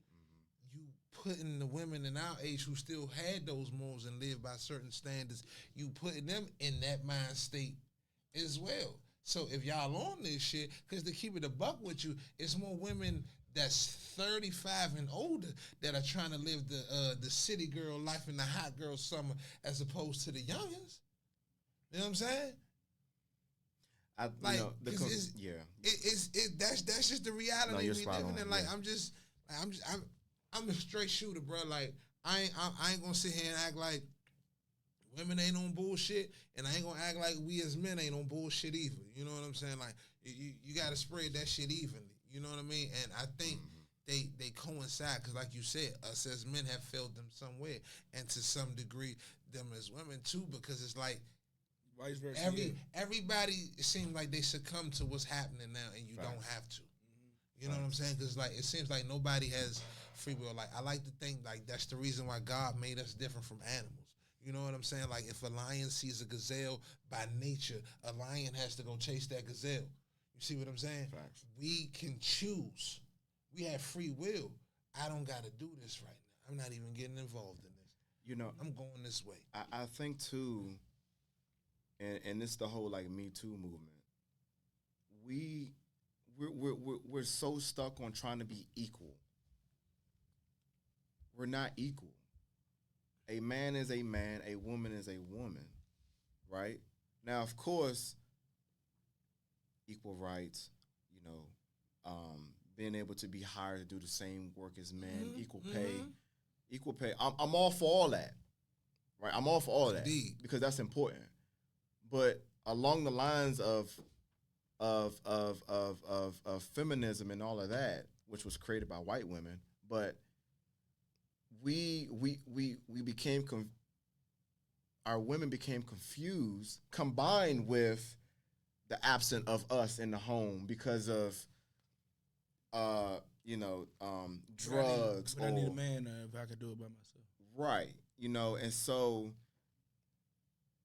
You putting the women in our age who still had those morals and live by certain standards, you putting them in that mind state as well. So if y'all on this shit, because to keep it a buck with you, it's more women that's 35 and older that are trying to live the city girl life and the hot girl summer as opposed to the youngins. You know what I'm saying? That's just the reality we living in. Like I'm a straight shooter, bro. Like I ain't gonna sit here and act like women ain't on bullshit, and I ain't gonna act like we as men ain't on bullshit either. You know what I'm saying? Like you gotta spread that shit evenly. You know what I mean? And I think they coincide because, like you said, us as men have failed them somewhere, and to some degree, them as women too, because it's like vice versa. Everybody seems like they succumb to what's happening now, and you don't have to. You know what I'm saying? Because like it seems like nobody has free will. Like I like to think like that's the reason why God made us different from animals. You know what I'm saying? Like if a lion sees a gazelle, by nature, a lion has to go chase that gazelle. You see what I'm saying? Facts. We can choose. We have free will. I don't got to do this right now. I'm not even getting involved in this. You know, I'm going this way. I think too, and it's the whole like Me Too movement. We're so stuck on trying to be equal. We're not equal. A man is a man, a woman is a woman, right? Now, of course, equal rights, you know, being able to be hired to do the same work as men, equal pay. I'm all for all that, right? I'm all for all that because that's important. But along the lines of feminism and all of that, which was created by white women, but we became our women became confused, combined with the absence of us in the home because of drugs. But I need a man if I could do it by myself. Right, you know, and so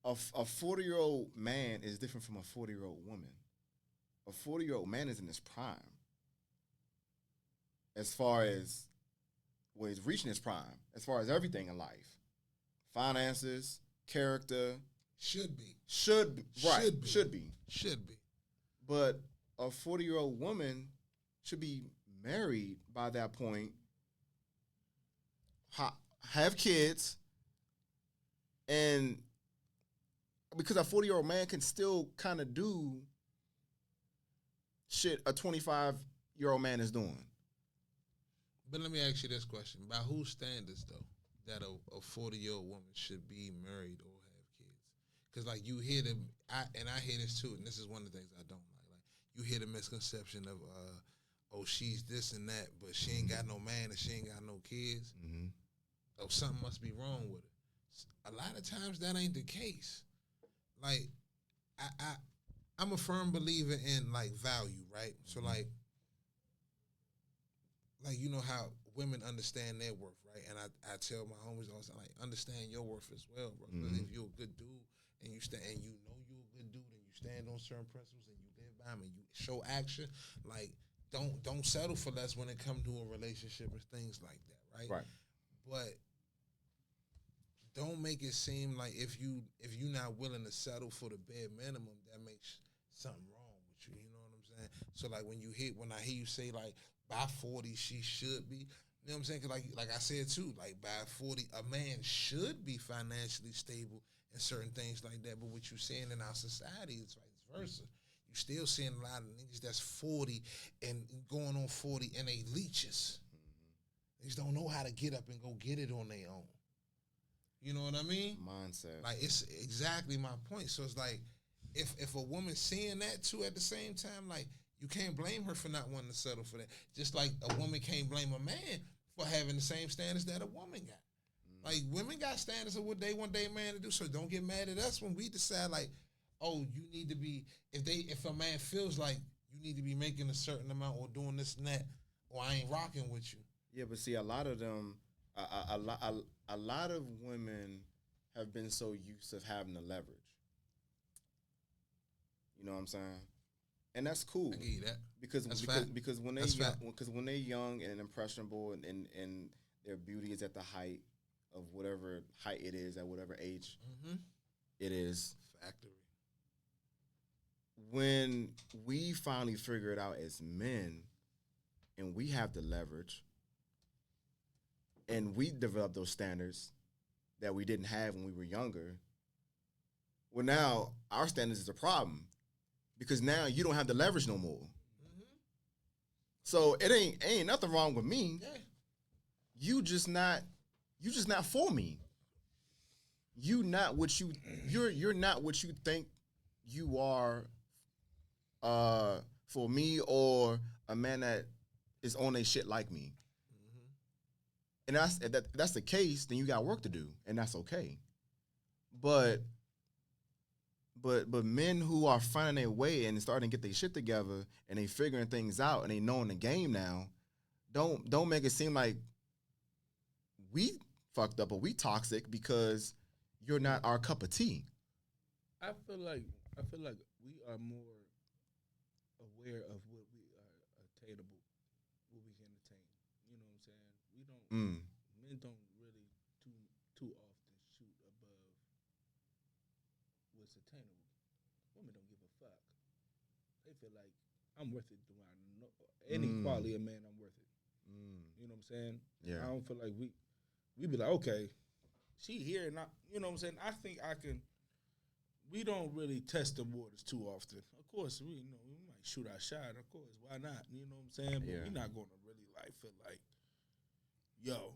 a 40-year-old man is different from a 40-year-old woman. A 40-year-old man is in his prime. As far as he's reaching his prime, as far as everything in life. Finances, character. Should be. Should be. But a 40-year-old woman should be married by that point, have kids, and because a 40-year-old man can still kind of do shit a 25-year-old man is doing. But let me ask you this question. By whose standards, though, that a 40-year-old woman should be married or have kids? Because, like, you hear them, and I hear this, too, and this is one of the things I don't like. Like, you hear the misconception of, oh, she's this and that, but she ain't got no man and she ain't got no kids. Mm-hmm. Oh, something must be wrong with her. A lot of times that ain't the case. Like, I'm a firm believer in, like, value, right? So, like, you know how women understand their worth, right? And I tell my homies all the time, like, understand your worth as well, bro. Because if you're a good dude and you stand and you know you're a good dude and you stand on certain principles and you live by them and you show action, like, don't settle for less when it comes to a relationship and things like that, right? Right. But don't make it seem like if you're not willing to settle for the bare minimum, that makes something wrong with you. You know what I'm saying? So like when I hear you say like by 40 she should be, you know what I'm saying? Cause like I said too, like by 40 a man should be financially stable and certain things like that. But what you're seeing in our society is vice versa. You still seeing a lot of niggas that's 40 and going on 40 and they leeches. They just don't know how to get up and go get it on their own. You know what I mean? Mindset. Like it's exactly my point. So it's like if a woman seeing that too at the same time, like you can't blame her for not wanting to settle for that. Just like a woman can't blame a man for having the same standards that a woman got. Like, women got standards of what they want their man to do, so don't get mad at us when we decide, like, oh, you need to be, if a man feels like you need to be making a certain amount or doing this and that, or I ain't rocking with you. Yeah, but see, a lot of them, a lot of women have been so used to having the leverage. You know what I'm saying? And that's cool. I give you that. Because when they're young and impressionable and their beauty is at the height of whatever height it is at whatever age it is. Factory. When we finally figure it out as men and we have the leverage and we develop those standards that we didn't have when we were younger, well, now our standards is a problem because now you don't have the leverage no more. So it ain't nothing wrong with me. Yeah. You're just not for me. You're not what you think you are for me or a man that is on a shit like me. And that's the case, then you got work to do, and that's okay. But men who are finding their way and starting to get their shit together and they figuring things out and they knowing the game now, don't make it seem like we fucked up or we toxic because you're not our cup of tea. I feel like we are more aware of what we are attainable, what we can attain. You know what I'm saying? We don't men don't really too often shoot above what's attainable. Women don't give a fuck. They feel like I'm worth it. Any quality of man, I'm worth it. You know what I'm saying? Yeah. I don't feel like we be like, okay, she here and you know what I'm saying? I think I can. We don't really test the waters too often. Of course, we might shoot our shot. Of course, why not? You know what I'm saying? But we're not going to really like feel like, yo,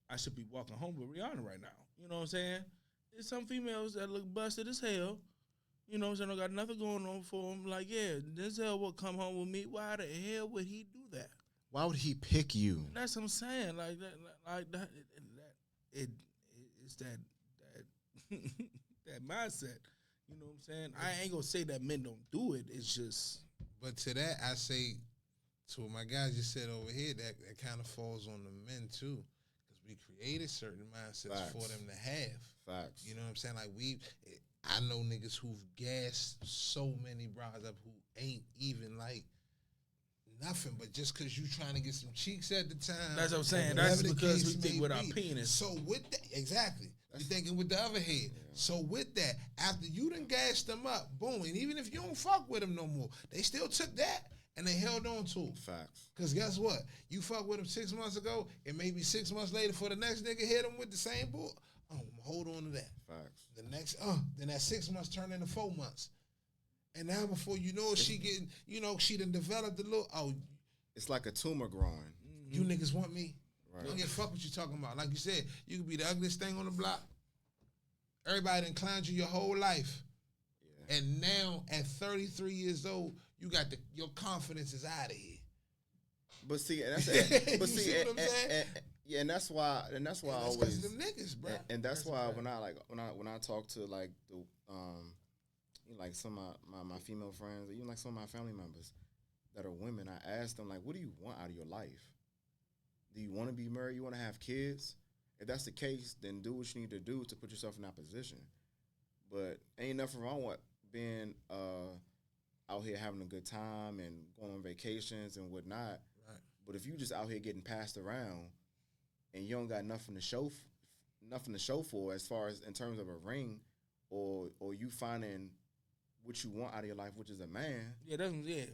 I should be walking home with Rihanna right now. You know what I'm saying? There's some females that look busted as hell. You know what I'm saying? I got nothing going on for them. Like, yeah, Denzel will come home with me. Why the hell would he do that? Why would he pick you? That's what I'm saying. Like that. It's that that mindset. You know what I'm saying? I ain't gonna say that men don't do it. It's just. But to that, I say, to what my guy just said over here, that kind of falls on the men too, because we created certain mindsets for them to have. Facts. You know what I'm saying? Like I know niggas who've gassed so many bras up who ain't even like nothing, but just because you trying to get some cheeks at the time. That's what I'm saying. That's because we think with our penis. So with that, exactly. You're thinking with the other head. Yeah. So with that, after you done gassed them up, boom, and even if you don't fuck with them no more, they still took that and they held on to it. Facts. Because guess what? You fuck with them 6 months ago, and maybe 6 months later for the next nigga hit them with the same bull. Hold on to that. Facts. The next, then that 6 months turned into 4 months. And now before you know it, she getting, she done developed a little, it's like a tumor growing. You niggas want me? Right. Don't give a fuck what you talking about. Like you said, you could be the ugliest thing on the block. Everybody done clowned you your whole life. Yeah. And now at 33 years old, you got your confidence is out of here. But see, and that's and that's why I always because them niggas, bro. And that's why when I talk to like the like some of my female friends, or even like some of my family members that are women, I ask them like, what do you want out of your life? Do you want to be married? You want to have kids? If that's the case, then do what you need to do to put yourself in that position. But ain't nothing wrong with being out here having a good time and going on vacations and whatnot. Right. But if you just out here getting passed around and you don't got nothing to show for as far as in terms of a ring or you finding what you want out of your life, which is a man. Yeah, that's what I'm saying.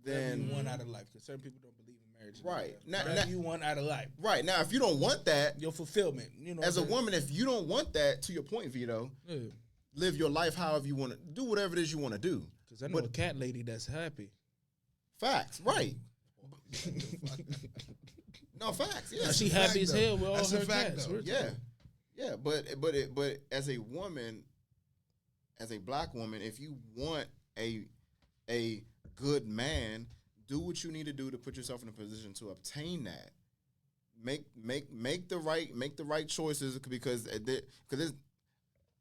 Then you want out of life, because certain people don't believe in marriage. Right. Now you want out of life. Right. Now, if you don't want that, your fulfillment, as a woman, if you don't want that, to your point, Vito, live your life however you want to, do whatever it is you want to do. Because I know a cat lady that's happy. Facts. Right. No, facts. Yeah. She happy as hell with all that's her a fact, cats. Though. Yeah. Yeah, but as a woman, as a black woman, if you want a good man, do what you need to do to put yourself in a position to obtain that. make the right choices because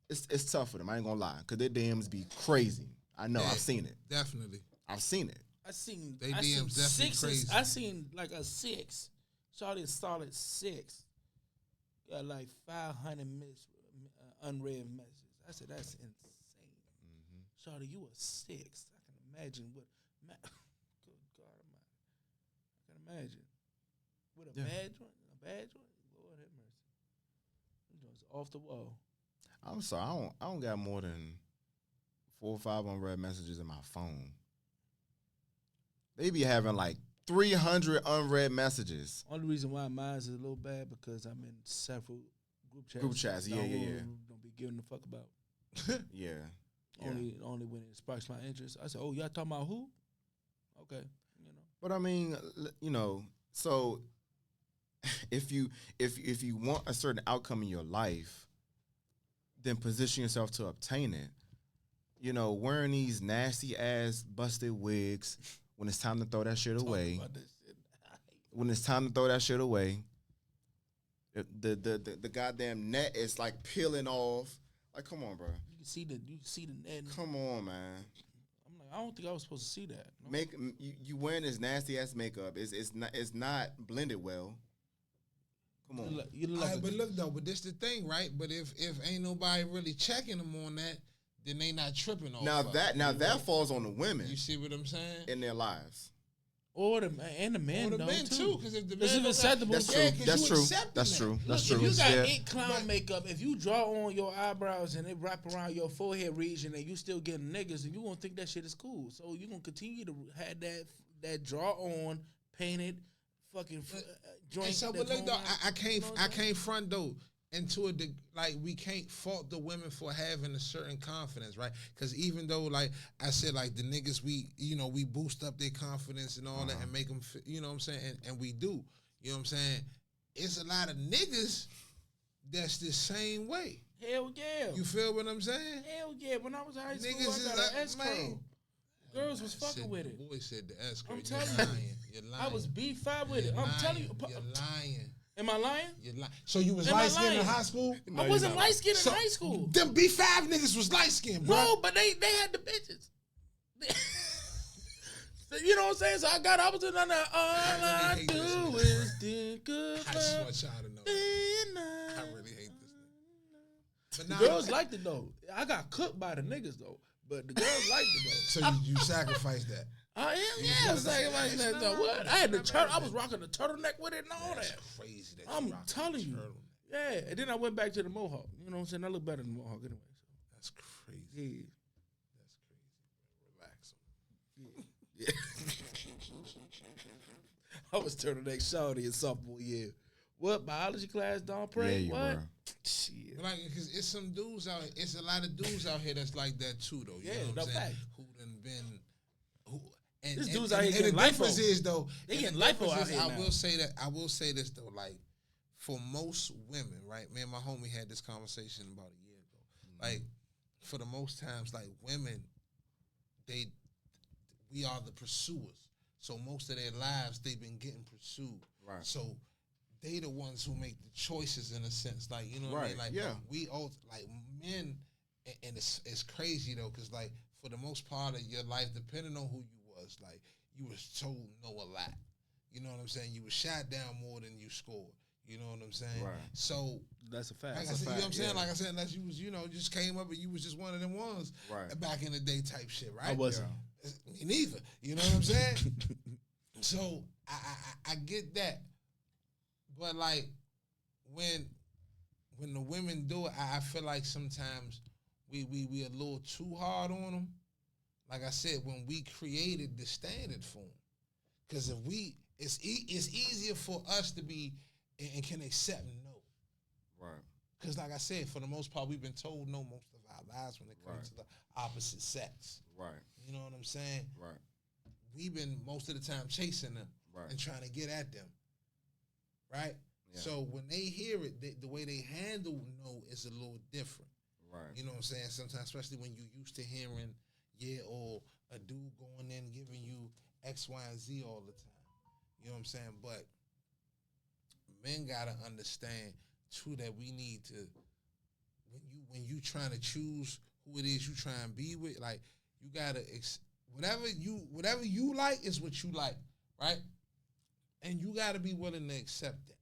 it's tough for them. I ain't gonna lie, because their DMs be crazy. I know. I've seen it. Definitely. I've seen it. I seen They DMs definitely sixes. crazy. I seen like a 6. Shawty solid 6. Got like 500 unread messages. I said that's insane. Shawty, you a 6. I can imagine what. Good God Almighty. I can imagine with a bad joint. A bad joint. Lord have mercy. Them joints off the wall. I'm sorry. I don't got more than 4 or 5 unread messages in my phone. They be having like 300 unread messages. Only reason why mine is a little bad because I'm in several group chats. Group chats, yeah. Don't be giving a fuck about. Yeah. Only when it sparks my interest. I said, "Oh, y'all talking about who?" Okay, But I mean, so if you want a certain outcome in your life, then position yourself to obtain it. Wearing these nasty ass busted wigs when it's time to throw that shit away. When it's time to throw that shit away, the goddamn net is like peeling off. Like, come on, bro. You can see the net. Come on, man. I'm like, I don't think I was supposed to see that. No. You wearing this nasty ass makeup. It's not blended well. Come on. You look like but look though, but this the thing, right? But if ain't nobody really checking them on that, then they not tripping on. That falls on the women. You see what I'm saying? In their lives. Or the men, too. Because if the it's men acceptable. That's true. That's true. If you got ink clown makeup, if you draw on your eyebrows and it wrap around your forehead region and you still getting niggas, and you gonna think that shit is cool. So you gonna continue to have that draw on painted fucking joint. So, but look though, I can't front though. Like we can't fault the women for having a certain confidence, right? Because even though, like I said, like the niggas, we boost up their confidence and all that and make them, you know what I'm saying? And we do, you know what I'm saying? It's a lot of niggas that's the same way. Hell yeah. You feel what I'm saying? Hell yeah. When I was in high school, Niggas I got an S-curl. Girls was fucking with it. Boy said the S-curl. I'm telling you. You're lying. I was B5 with it. I'm telling you. You're lying. Am I lying? You're lying. So you was light skinned in high school? I wasn't light skinned in high school. Them B5 niggas was light skinned, bro. No, but they had the bitches. You know what I'm saying? So I was in there. All I do is think about. I just want y'all to know. I really hate this nigga. But Girls liked it though. I got cooked by the niggas though, but the girls liked it though. So you sacrificed that. I am, yeah, sacrificing that though. What? I had the turtle. I was rocking the turtleneck with it and all that. Crazy. I'm telling you. Yeah, and then I went back to the mohawk. You know what I'm saying? I look better than the mohawk anyway. So. That's crazy. Yeah. That's crazy. Relax. Yeah. I was turtleneck shawty in sophomore year. What, biology class, don't pray? Yeah, you what? were. Shit. Like, cause it's some dudes out. It's a lot of dudes out here that's like that too, though. You know what I'm saying? Fact. Who done been? This dude's out here getting lipo. The difference is though, they getting lipo out here now. I will say that. I will say this though, like for most women, right? Me and my homie had this conversation about a year ago. Like for the most times, like women, we are the pursuers. So most of their lives they've been getting pursued. Right. So they the ones who make the choices in a sense. Like, you know what I mean? Like we all like men, and it's crazy though, because like for the most part of your life, depending on who you was, like you was told no a lot. You know what I'm saying? You was shot down more than you scored. You know what I'm saying? Right. So that's a fact. Like I said, you know what I'm saying? Like I said, unless you was, just came up and you was just one of them ones back in the day type shit, right? I wasn't. Me neither. You know what I'm saying? So I get that. But like when the women do it, I feel like sometimes we a little too hard on them. Like I said, when we created the standard for them, because if it's easier for us to be and can accept no, right? Because like I said, for the most part, we've been told no most of our lives when it comes to the opposite sex, right? You know what I'm saying? Right. We've been most of the time chasing them and trying to get at them, right? Yeah. So when they hear it, the way they handle no is a little different, right? You know what I'm saying? Sometimes, especially when you're used to hearing or a dude going in giving you X, Y, and Z all the time. You know what I'm saying? But men gotta understand too that we need to when you trying to choose who it is you try and be with, like you gotta whatever you like is what you like, right? And you gotta be willing to accept that.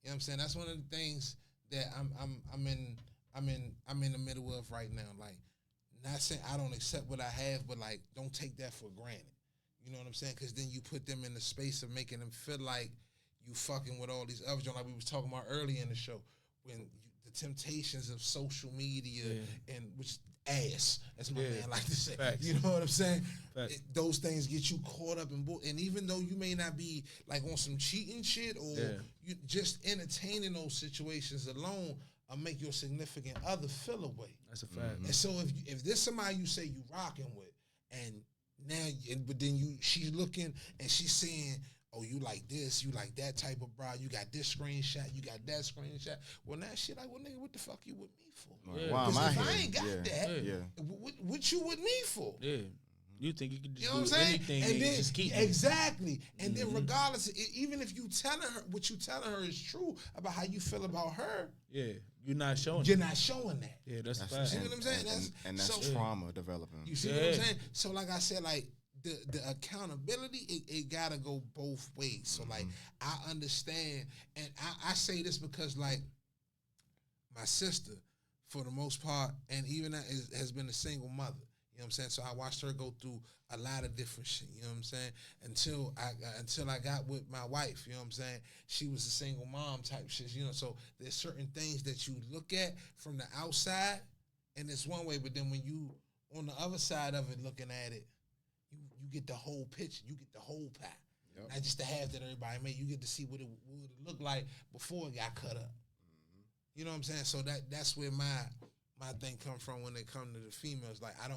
You know what I'm saying? That's one of the things that I'm in the middle of right now. Like, not saying I don't accept what I have, but like, don't take that for granted. You know what I'm saying? Because then you put them in the space of making them feel like you fucking with all these other, like we was talking about earlier in the show, when the temptations of social media and which ass, as my man like to say. Facts. You know what I'm saying? Those things get you caught up in and even though you may not be like on some cheating shit or you just entertaining those situations alone will make your significant other feel away. That's a fact. And so if there's somebody you say you rocking with and now but then she's looking and she's saying, oh, you like this, you like that type of bra, you got this screenshot, you got that screenshot. Well, now shit, like, well, nigga, what the fuck you with me for? Yeah. Why am I if here? I ain't got that, what you with me for? Yeah. You think you can just You know what do I'm saying? anything And then, just keep exactly. And then regardless, even if you telling her what you telling her is true about how you feel about her, you're not showing. You're not showing that. Yeah, that's a fact. You see what I'm saying? That's trauma developing. You see what I'm saying? So like I said, like the accountability, it gotta go both ways. So like I understand, and I say this because like my sister, for the most part, and even has been a single mother. You know what I'm saying? So I watched her go through a lot of different shit, you know what I'm saying? Until I got with my wife, you know what I'm saying? She was a single mom type shit, you know, so there's certain things that you look at from the outside, and it's one way, but then when you on the other side of it looking at it, you get the whole picture, you get the whole pie. Yep. Not just the half that everybody made, you get to see what it looked like before it got cut up. You know what I'm saying? So that's where my thing come from when it come to the females. Like I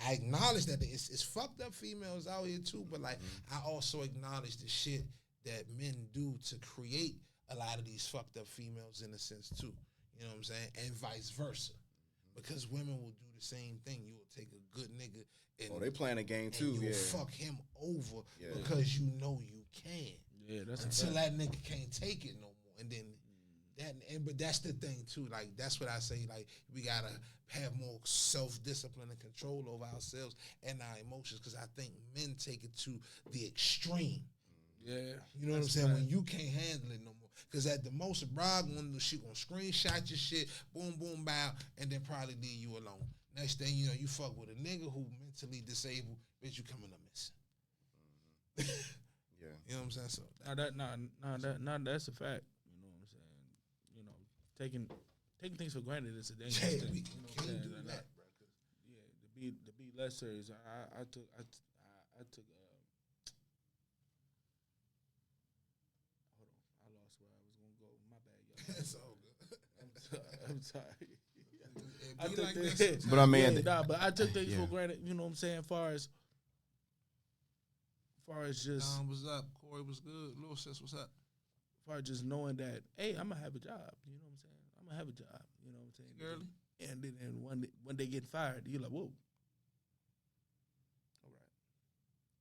acknowledge that it's fucked up females out here too, but like I also acknowledge the shit that men do to create a lot of these fucked up females in a sense too. You know what I'm saying? And vice versa. Because women will do the same thing. You will take a good nigga and they playing a game too. You will fuck him over because you know you can. Yeah, that's until that nigga can't take it no more. And then but that's the thing too. Like that's what I say. Like we gotta have more self-discipline and control over ourselves and our emotions. Because I think men take it to the extreme. Yeah, you know what I'm saying? When you can't handle it no more. Because at the most, a bride she gonna screenshot your shit, boom, boom, bow, and then probably leave you alone. Next thing you know, you fuck with a nigga who mentally disabled, bitch, you coming up missing. Yeah, you know what I'm saying? So that's a fact. You know what I'm saying? You know, taking things for granted is a dangerous thing. We you know can't what I'm do saying? that, bro. Yeah, to be less serious. I took. Hold on, I lost where I was gonna go. My bad, y'all. It's all good. I'm sorry. I took this, but I mean, but I took things for granted. You know what I'm saying? Far as just. What's up? Corey, what's good? Little sis, what's up? Far as just knowing that, hey, I'm gonna have a job. You know what I'm saying? I'm gonna have a job. You know what I'm saying? Early. And then one day get fired, you're like, whoa. All right.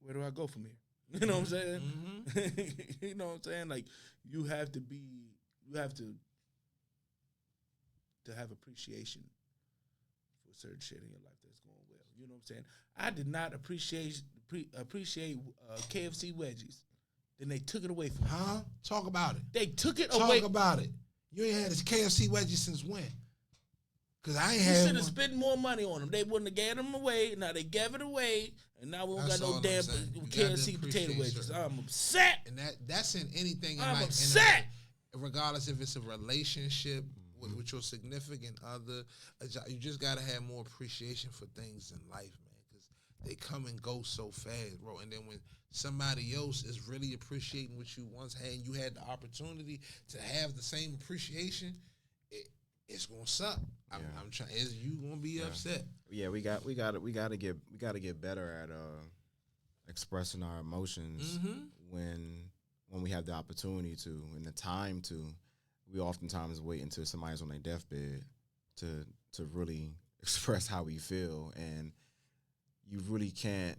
Where do I go from here? You know what I'm saying? Mm-hmm. You know what I'm saying? Like you have to have appreciation for certain shit in your life that's going well. You know what I'm saying? I did not appreciate KFC wedgies. Then they took it away from me. Huh? Talk about it. They took it away. Talk about it. You ain't had this KFC wedgie since when? Because I ain't You had should have spent more money on them. They wouldn't have gave them away. Now they gave it away. And now we don't got no damn KFC potato wedges. I'm upset. And that's in anything in I'm life. upset. Regardless if it's a relationship with your significant other, you just got to have more appreciation for things in life, man. Because they come and go so fast, bro. And then when somebody else is really appreciating what you once had and you had the opportunity to have the same appreciation, it's gonna suck. I'm trying. You gonna be upset? Yeah, we gotta get better at expressing our emotions when we have the opportunity to and the time to. We oftentimes wait until somebody's on their deathbed to really express how we feel, and you really can't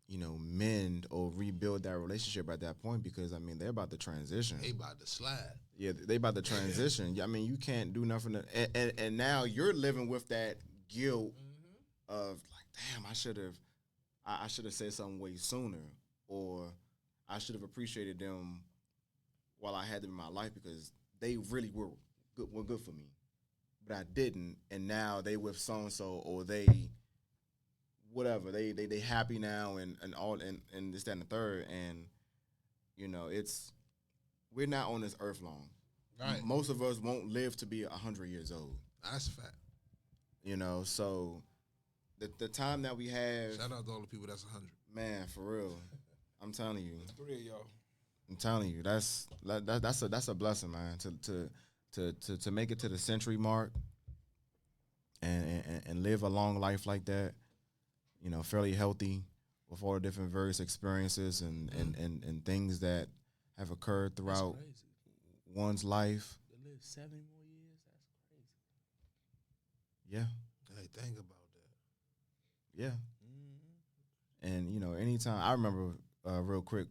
mend or rebuild that relationship at that point because I mean they're about to transition. They about to slide. Yeah, they about to transition. I mean, you can't do nothing. And now you're living with that guilt of like, damn, I should have said something way sooner, or I should have appreciated them while I had them in my life because they really were good for me, but I didn't. And now they with so and so, or they whatever they happy now and all and this that and the third, and we're not on this earth long. Right. Most of us won't live to be 100 years old. That's a fact. So the time that we have. Shout out to all the people that's 100. Man, for real. I'm telling you. 3 of y'all. I'm telling you, that's a blessing, man. To make it to the century mark and live a long life like that, fairly healthy with all the different various experiences and things that have occurred throughout one's life. To live 7 more years, that's crazy. Yeah. Hey, think about that. Yeah. And anytime I remember real quick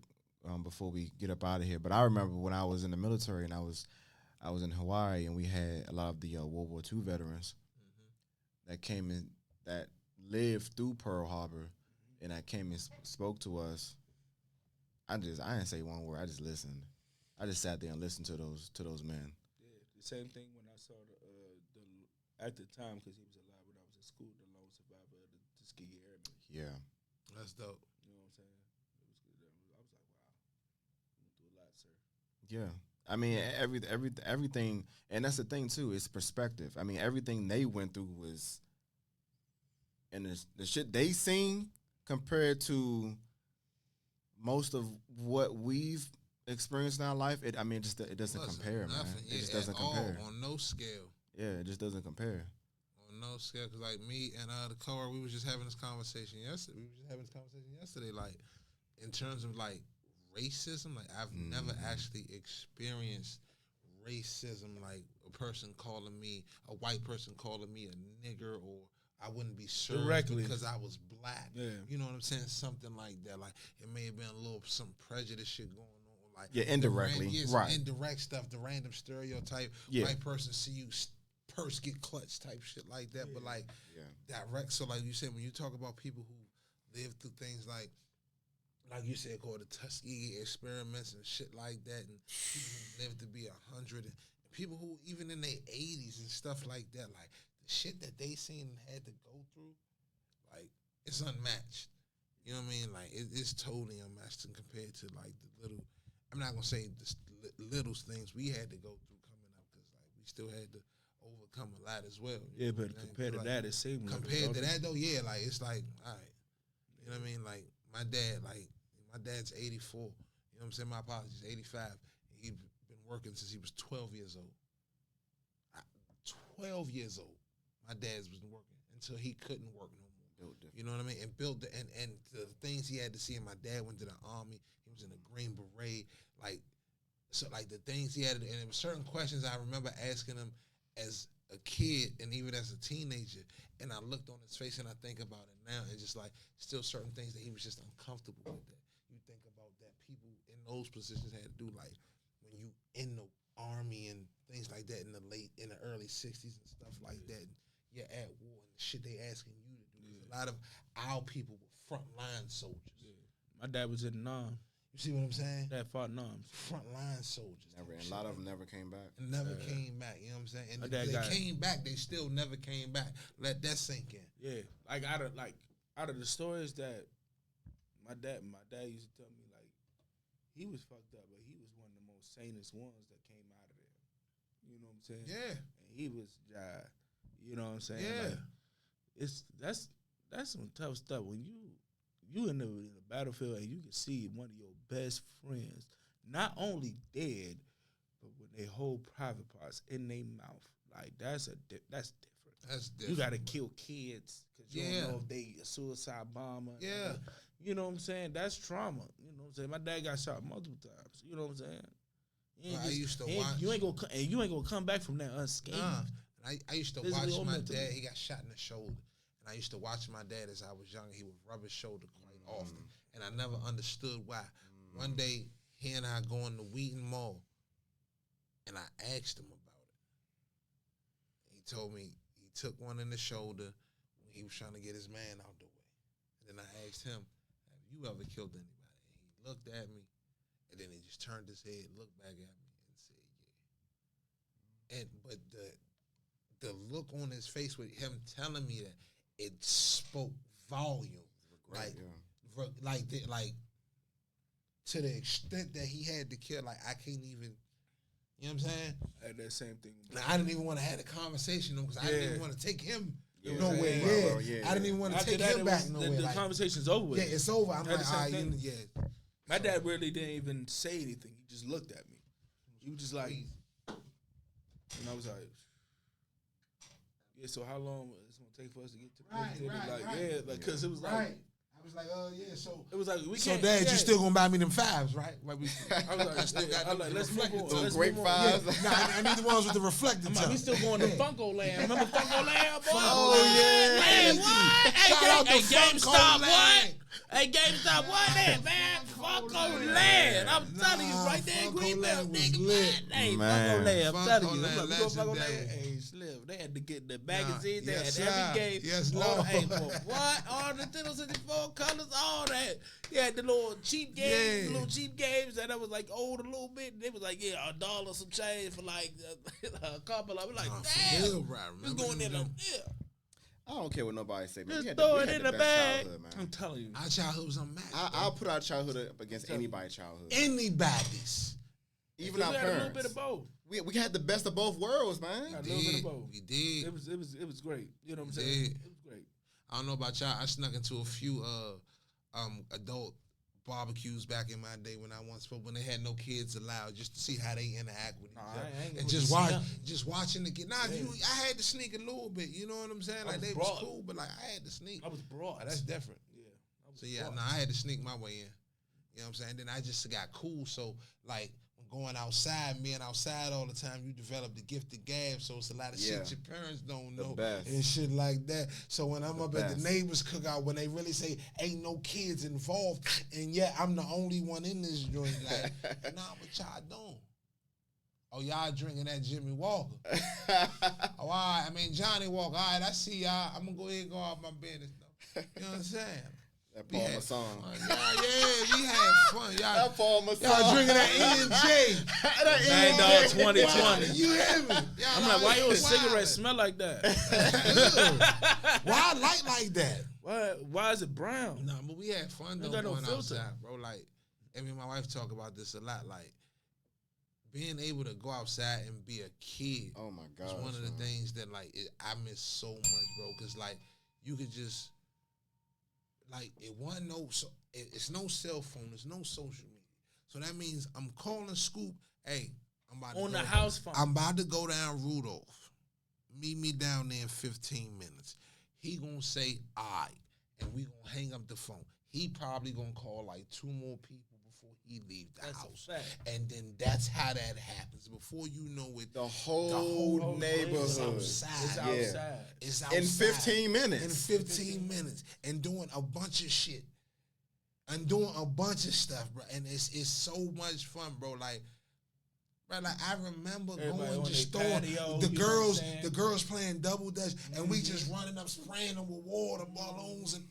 before we get up out of here, but I remember when I was in the military and I was in Hawaii and we had a lot of the World War II veterans that came in that lived through Pearl Harbor and that came and spoke to us. I didn't say one word. I just listened. I just sat there and listened to those men. Yeah, the same thing when I saw the at the time because he was alive when I was in school, the lone survivor of the Tuskegee Airmen. Yeah. That's dope. You know what I'm saying? It was good. I was like, wow, you went through a lot, sir. Yeah. I mean, everything, and that's the thing too. It's perspective. I mean, everything they went through was, and the shit they seen compared to most of what we've experienced in our life. It doesn't compare, man. Yeah, it just doesn't compare on no scale. Yeah, it just doesn't compare. On no scale, because like me and the coworker, we was just having this conversation yesterday. Like, in terms of like racism, like I've never actually experienced racism, like a white person calling me a nigger, or I wouldn't be served directly because I was black. Yeah. You know what I'm saying? Something like that. Like it may have been some prejudice shit going on. Like indirectly, right? Indirect stuff, the random stereotype. Yeah. White person see you purse get clutched type shit like that. But like direct. So like you said, when you talk about people who live through things like you said, called the Tuskegee experiments and shit like that, and people who live to be 100, and people who even in their 80s and stuff like that, like the shit that they seen and had to go through, like it's unmatched. You know what I mean? Like it's totally unmatched and compared to like the little. I'm not gonna say the little things we had to go through coming up because like we still had to overcome a lot as well. Yeah, but compared to that, it seemed compared to that though, yeah, like it's like all right. You know what I mean? Like my dad's 84. You know what I'm saying? My apologies, 85. He's been working since he was 12 years old. 12 years old. My dad's been working until he couldn't work no more. You know what I mean? And built and the things he had to see. And my dad went to the army. He was in a Green Beret. Like the things he had, and there were certain questions I remember asking him as a kid and even as a teenager. And I looked on his face and I think about it now. And just like still certain things that he was just uncomfortable with. That you think about that people in those positions had to do, like when you in the army and things like that in the early 60s and stuff like that. And you're at war and the shit they asking you to do. A lot of our people were frontline soldiers. Yeah. My dad was in NAM. You see what I'm saying? Dad fought NAMs. Frontline soldiers. And a lot of them never came back. Came back. You know what I'm saying? And if they came back, they still never came back. Let that sink in. Yeah, like out of the stories that my dad used to tell me, like he was fucked up, but he was one of the most sanest ones that came out of there. You know what I'm saying? Yeah. And he was you know what I'm saying? Yeah. Like, that's some tough stuff when you in the battlefield and you can see one of your best friends not only dead, but when they hold private parts in their mouth. Like that's different. That's different. You gotta kill kids because you don't know if they a suicide bomber. Yeah. You know what I'm saying? That's trauma. You know what I'm saying? My dad got shot multiple times. You know what I'm saying? I used to watch. You ain't gonna come back from that unscathed. I used to watch my dad. He got shot in the shoulder. And I used to watch my dad as I was young. He would rub his shoulder quite often, and I never understood why. One day, he and I going to Wheaton Mall, and I asked him about it. He told me he took one in the shoulder when he was trying to get his man out the way. And then I asked him, have you ever killed anybody? And he looked at me, and then he just turned his head, looked back at me, and said, yeah. But the look on his face with him telling me that, it spoke volume. Like to the extent that he had to kill, like I can't even, you know what I'm saying? I had that same thing. Now, I didn't even want to have a conversation because I didn't even want to take him nowhere. I didn't even want to take him back nowhere. The conversation's over with. Yeah, it's over. I'm like, all right, yeah. My dad really didn't even say anything. He just looked at me. He was just like, and I was like, yeah, so how long it's going to take for us to get to Right. Yeah, like, because it was like, I was like, yeah, so it was like, we so can't. Dad, you still gonna buy me them fives, right? Like I was like, let's move on. Let's great move on. fives. Nah, I need the ones with the reflector. We still going to Funko Land. Remember Funko Land, boy? Oh, yeah. Hey, what? Shout out to GameStop, Funko what? Land. Hey, GameStop, what that, man? Funko Land. I'm telling you, right there in Funko Greenbelt, Land was nigga. lit. Hey, Man. Funko Land, I'm telling you. Funko I'm like, we Land, go Funko legendary. Land. Hey, Slim, they had to get the magazines. They yes, had every sir. game. Yes, all, Lord. hey, for what? All the Nintendo 64 colors, all that. They had the little cheap games, and that was like old a little bit. They was like, yeah, $1 some change for like a couple. I was like, damn. Just going in like, yeah. I don't care what nobody say, man. Just We had throw we it had in the the best bag. childhood, man. I'm telling you. Our childhood was unmatched. I'll put our childhood up against anybody's childhood. Anybody's. Even our We had a little parents. bit of both. We had the best of both worlds, man. Had a little bit of both. We did. It was great. You know what I'm We saying? did. It was great. I don't know about y'all. I snuck into a few adult barbecues back in my day when I once spoke, when they had no kids allowed, just to see how they interact with each other. And just watching the kid. I had to sneak a little bit, you know what I'm saying? Like they was cool, but like I had to sneak. I was broad. That's different. Yeah. I had to sneak my way in. You know what I'm saying? Then I just got cool. So like going outside, being outside all the time, you develop the gift of gab. So it's a lot of shit your parents don't know and shit like that. So when I'm up at the neighbors cookout, when they really say ain't no kids involved, and yet I'm the only one in this joint, like, nah, but y'all don't. Oh, y'all drinking that Jimmy Walker. Oh, all right. I mean, Johnny Walker. All right, I see y'all. I'm going to go ahead and go off my business, though. You know what I'm saying? That Paul Masson. Yeah, we had fun. Y'all, That Paul Masson. y'all drinking that E&J. Man, dog, 2020. You hear me? I'm like, why your cigarette smell like that? Why I like that? Why is it brown? No, but we had fun though going outside, bro. Like, I mean, my wife talk about this a lot. Like, being able to go outside and be a kid. Oh my God. Is one of the things that like I miss so much, bro. Cause like you could just like it wasn't it's no cell phone, there's no social media. So that means I'm calling Scoop. Hey, I'm about on the house phone. I'm about to go down Rudolph. Meet me down there in 15 minutes. He gonna say, all right, and we gonna hang up the phone. He probably gonna call like 2 more people before he leave the house. And then that's how that happens. Before you know it, the whole neighborhood is outside. It's outside. In 15 minutes. In 15 minutes. And doing a bunch of shit. And doing a bunch of stuff, bro. And it's so much fun, bro. Like, bro, like I remember going to the store, patio, the girls playing double dutch, and we just running up, spraying them with water balloons and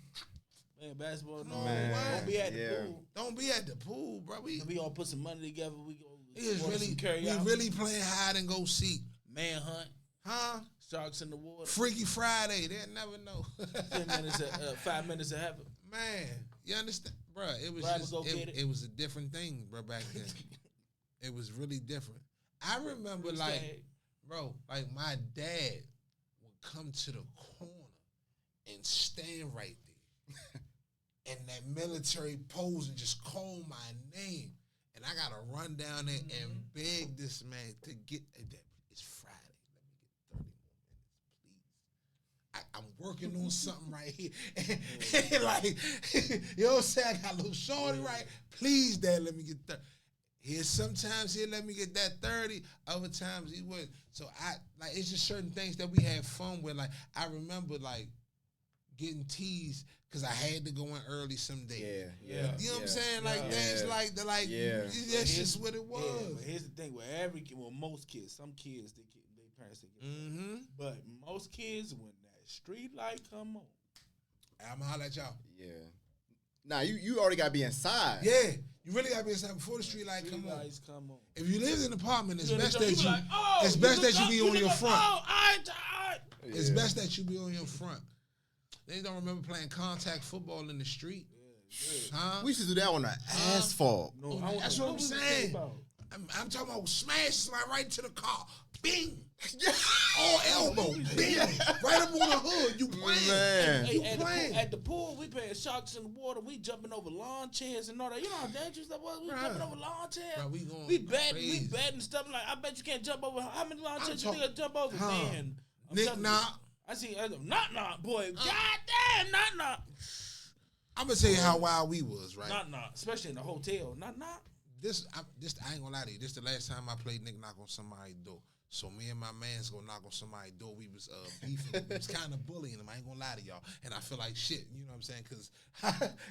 basketball. No, Man, don't be at the pool. Don't be at the pool, bro. We all put some money together. We really playing hide and go seek. Manhunt. Huh? Sharks in the water. Freaky Friday. They'll never know. 5 minutes of heaven. Man, you understand? Bro, it was it was a different thing, bro, back then. It was really different. I remember bro, like my dad would come to the corner and stand right there. And that military pose and just call my name. And I gotta run down there and beg this man to get it's Friday. Let me get 30 more minutes, please. I'm working on something right here. And like, you know what I'm saying? I got a little shorty, right? Please, Dad, let me get 30. Sometimes he'll let me get that 30, other times he wouldn't. So it's just certain things that we had fun with. Like, I remember like getting teased because I had to go in early some day. Yeah. You know what I'm saying? Like things like that. Like that's just what it was. Yeah, but here's the thing with most kids, some kids they parents they get but most kids when that street light come on, I'ma holler at y'all. Yeah. Nah, you already gotta be inside. Yeah, you really gotta be inside before the street light come on. If you live in an apartment, it's best that you it's best that you be on your front. It's best that you be on your front. They don't remember playing contact football in the street. Huh? We used to do that on the asphalt. No, that's what I'm saying. I'm talking about smash somebody right into the car. Bing. All elbow. Bing. Right up on the hood. You playing. Man. You playing. At the pool, we playing sharks in the water. We jumping over lawn chairs and all that. You know how dangerous that was? We jumping over lawn chairs. Bro, we betting stuff like, I bet you can't jump over. How many lawn chairs you think I jump over? Man. Nick Knock. I see, knock, boy. God damn, knock. I'm going to tell you how wild we was, right? Knock, especially in the hotel. Knock. This I ain't gonna lie to you. This the last time I played Nick Knock on somebody's door. So me and my man's gonna knock on somebody's door. We was beefing. We was kind of bullying him. I ain't gonna lie to y'all. And I feel like shit. You know what I'm saying? Because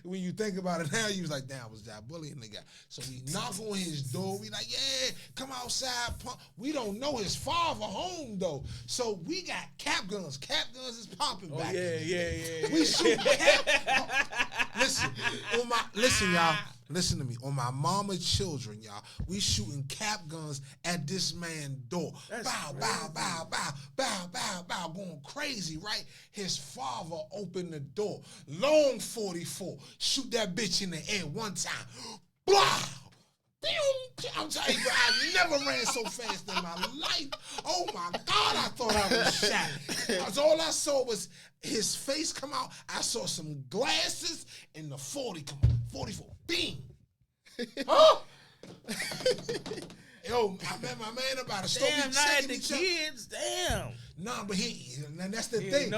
when you think about it now, you was like, damn, was that bullying the guy? So we knock on his door. We like, yeah, come outside, punk. We don't know his father home though. So we got cap guns. Cap guns is popping back. Yeah. We shoot cap. Listen, y'all. Listen to me. On my mama children, y'all, we shooting cap guns at this man's door. Bow, going crazy, right? His father opened the door. Long 44. Shoot that bitch in the air one time. Blah! I'm telling you, bro, I never ran so fast in my life. Oh my God, I thought I was shot. Because all I saw was his face come out. I saw some glasses and the 40 come on. 44. Bing! Huh? Yo, I met my man about a story. Damn, not at the kids. Damn. Nah, but and that's the thing.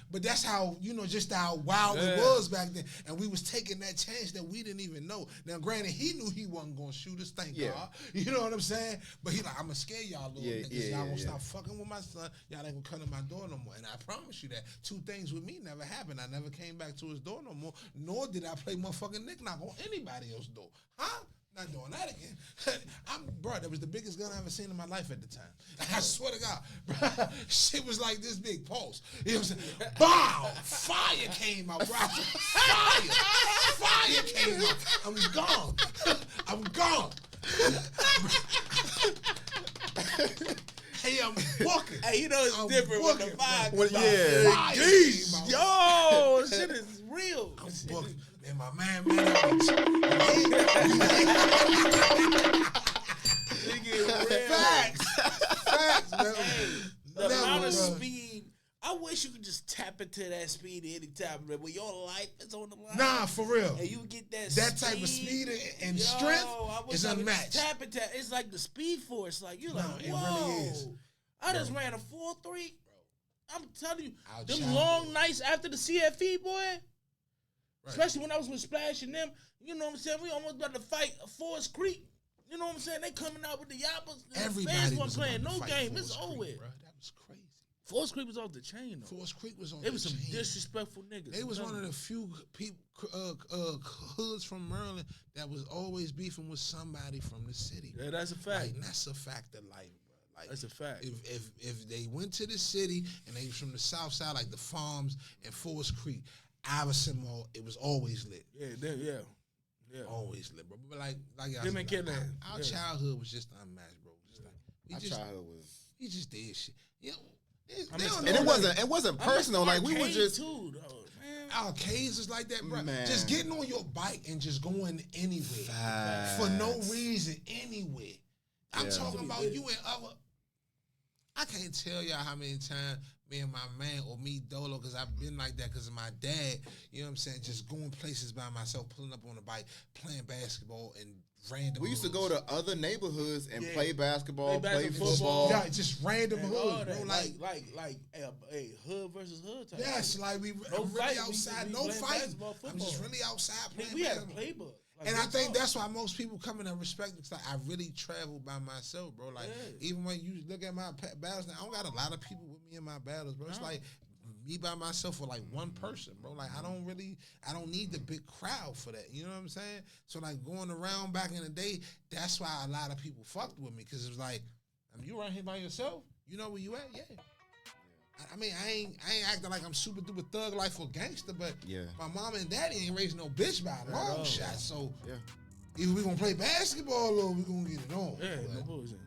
But that's how, just how wild it was back then. And we was taking that chance that we didn't even know. Now, granted, he knew he wasn't going to shoot us, thank God. You know what I'm saying? But he like, I'm going to scare y'all little niggas. Y'all won't stop fucking with my son. Y'all ain't going to come to my door no more. And I promise you that two things with me never happened. I never came back to his door no more, nor did I play motherfucking Nick Knock on anybody else's door. Huh? Not doing that again. Bro, that was the biggest gun I ever seen in my life at the time. I swear to God, bro, shit was like this big pulse. You know what I'm saying? Bow! Fire came out, bro. Fire came out. I'm gone. Hey, I'm walking. Hey, it's different when the fire comes out. Yo, shit is real. I'm walking. And my man, facts, man. The amount of speed. I wish you could just tap into that speed anytime, man. When your life is on the line. Nah, for real. And you get that type of speed and strength is unmatched. Tap into it's like the Speed Force. Like you're like, whoa. It really is. I just ran a 4.3. I'm telling you, them long nights after the CFE, boy. Right. Especially when I was with Splash and them, you know what I'm saying? We almost about to fight Forest Creek. You know what I'm saying? They coming out with the yappers. Everybody was playing no game. Forest It's over with. Bro, that was crazy. Forest Creek was off the chain, though. Forest Creek was on the chain. They was some disrespectful niggas. They was one of the few people, hoods from Maryland that was always beefing with somebody from the city. Yeah, that's a fact. Like, that's a fact of life, bro. Like, that's a fact. If they went to the city and they was from the south side, like the Farms and Forest Creek, Iverson Mall, it was always lit. Yeah. Always lit, bro. But like y'all said, our childhood was just unmatched, bro. Just like childhood was. We just did shit. And it wasn't personal. Like we were just. Arcades is like that, bro. Man. Just getting on your bike and just going anywhere for no reason, anywhere. I'm talking about you and other. I can't tell y'all how many times me and my man or me Dolo, because I've been like that because of my dad, you know what I'm saying, just going places by myself, pulling up on a bike, playing basketball and random We used to go to other neighborhoods and play basketball, play football. football. Yeah, just random hoods, bro. Like a hood versus hood type. Yes, like I'm really outside, no fight. I'm just really outside playing we had a basketball. playbook. Like, and I think that's why most people come in and respect it. It's like I really travel by myself, bro. Like even when you look at my battles now, I don't got a lot of people with me in my battles, bro. It's like me by myself or like one person, bro. Like I don't need the big crowd for that. You know what I'm saying? So like going around back in the day, that's why a lot of people fucked with me because it was like, I mean, you around here by yourself? You know where you at? Yeah. I mean, I ain't acting like I'm super duper thug life or gangster, but my mama and daddy ain't raising no bitch by a long shot. So either we gonna play basketball or we gonna get it on. Yeah, no bullshit.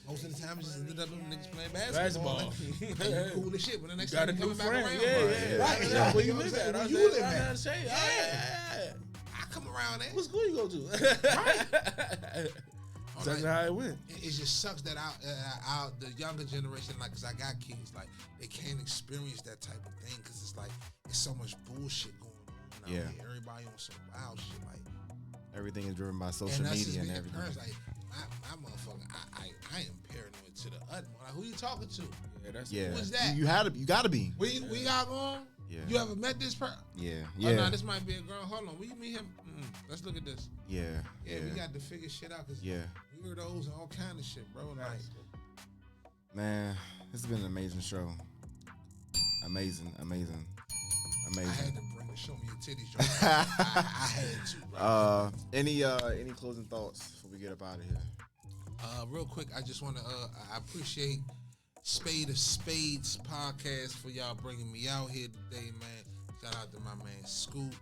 Most of the time, it just ended up with niggas playing basketball. And you cool as shit. When the next got time a you new come back friend. around, Right. Where you live at? Where you live at? Yeah. I come around there. What school you go to? That's how it went. It just sucks that the younger generation, like, cause I got kids, like they can't experience that type of thing, cause it's like it's so much bullshit going on out here. Everybody on some wild shit, like everything is driven by social media and everything. Parents, like my motherfucker, I am paranoid to the utmost. Like, who you talking to? Who is that? You gotta be. We got going. Yeah. You ever met this person? Yeah. Oh, no, this might be a girl. Hold on, will you meet him? Let's look at this. Yeah. We got to figure shit out, cause weirdos and all kind of shit, bro. Like, man, this has been an amazing show. Amazing. I had to bring the show me your titties, Joe. I had to, bro. Any closing thoughts before we get up out of here? Real quick, I just want to I appreciate Spade of Spades podcast for y'all bringing me out here today, man. Shout out to my man Scoop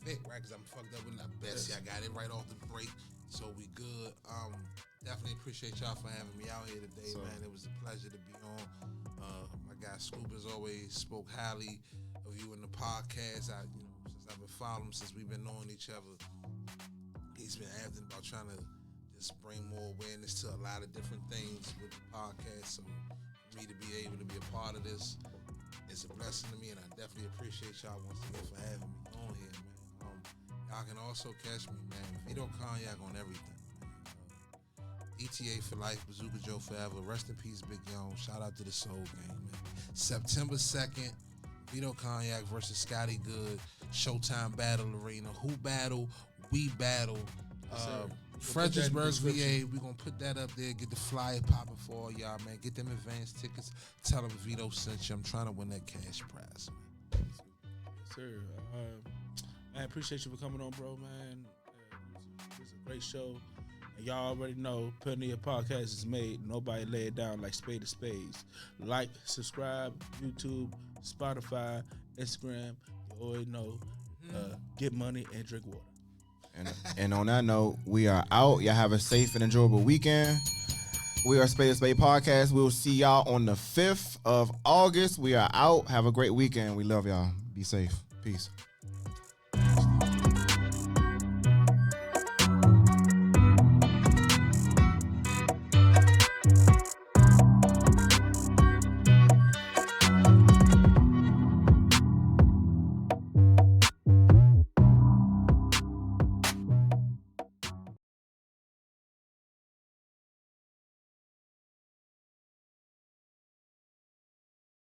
Vic, right? Because I'm fucked up with that Bessie. I got it right off the break, so we good. Definitely appreciate y'all for having me out here today, man. It was a pleasure to be on. My guy Scoop has always spoke highly of you in the podcast. Since I've been following him, since we've been knowing each other, he's been asking about trying to just bring more awareness to a lot of different things with the podcast. So for me to be able to be a part of this is a blessing to me, and I definitely appreciate y'all once again for having me on here, man. Y'all can also catch me, man. Vito Cognac on everything. ETA for life, Bazooka Joe forever. Rest in peace, Big Young. Shout out to the Soul Gang, man. September 2nd, Vito Cognac versus Scotty Good. Showtime Battle Arena. Who battle? We battle. Fredericksburg, VA. We're going to put that up there. Get the flyer popping for all y'all, man. Get them advance tickets. Tell them Vito sent you. I'm trying to win that cash prize, man. Yes, sir. Man, appreciate you for coming on, bro, man. It's a great show. And y'all already know, plenty of podcasts is made. Nobody lay it down like Spade of Spades. Like, subscribe, YouTube, Spotify, Instagram. You already know. Get money and drink water. And on that note, we are out. Y'all have a safe and enjoyable weekend. We are Spade of Spade Podcast. We'll see y'all on the 5th of August. We are out. Have a great weekend. We love y'all. Be safe. Peace.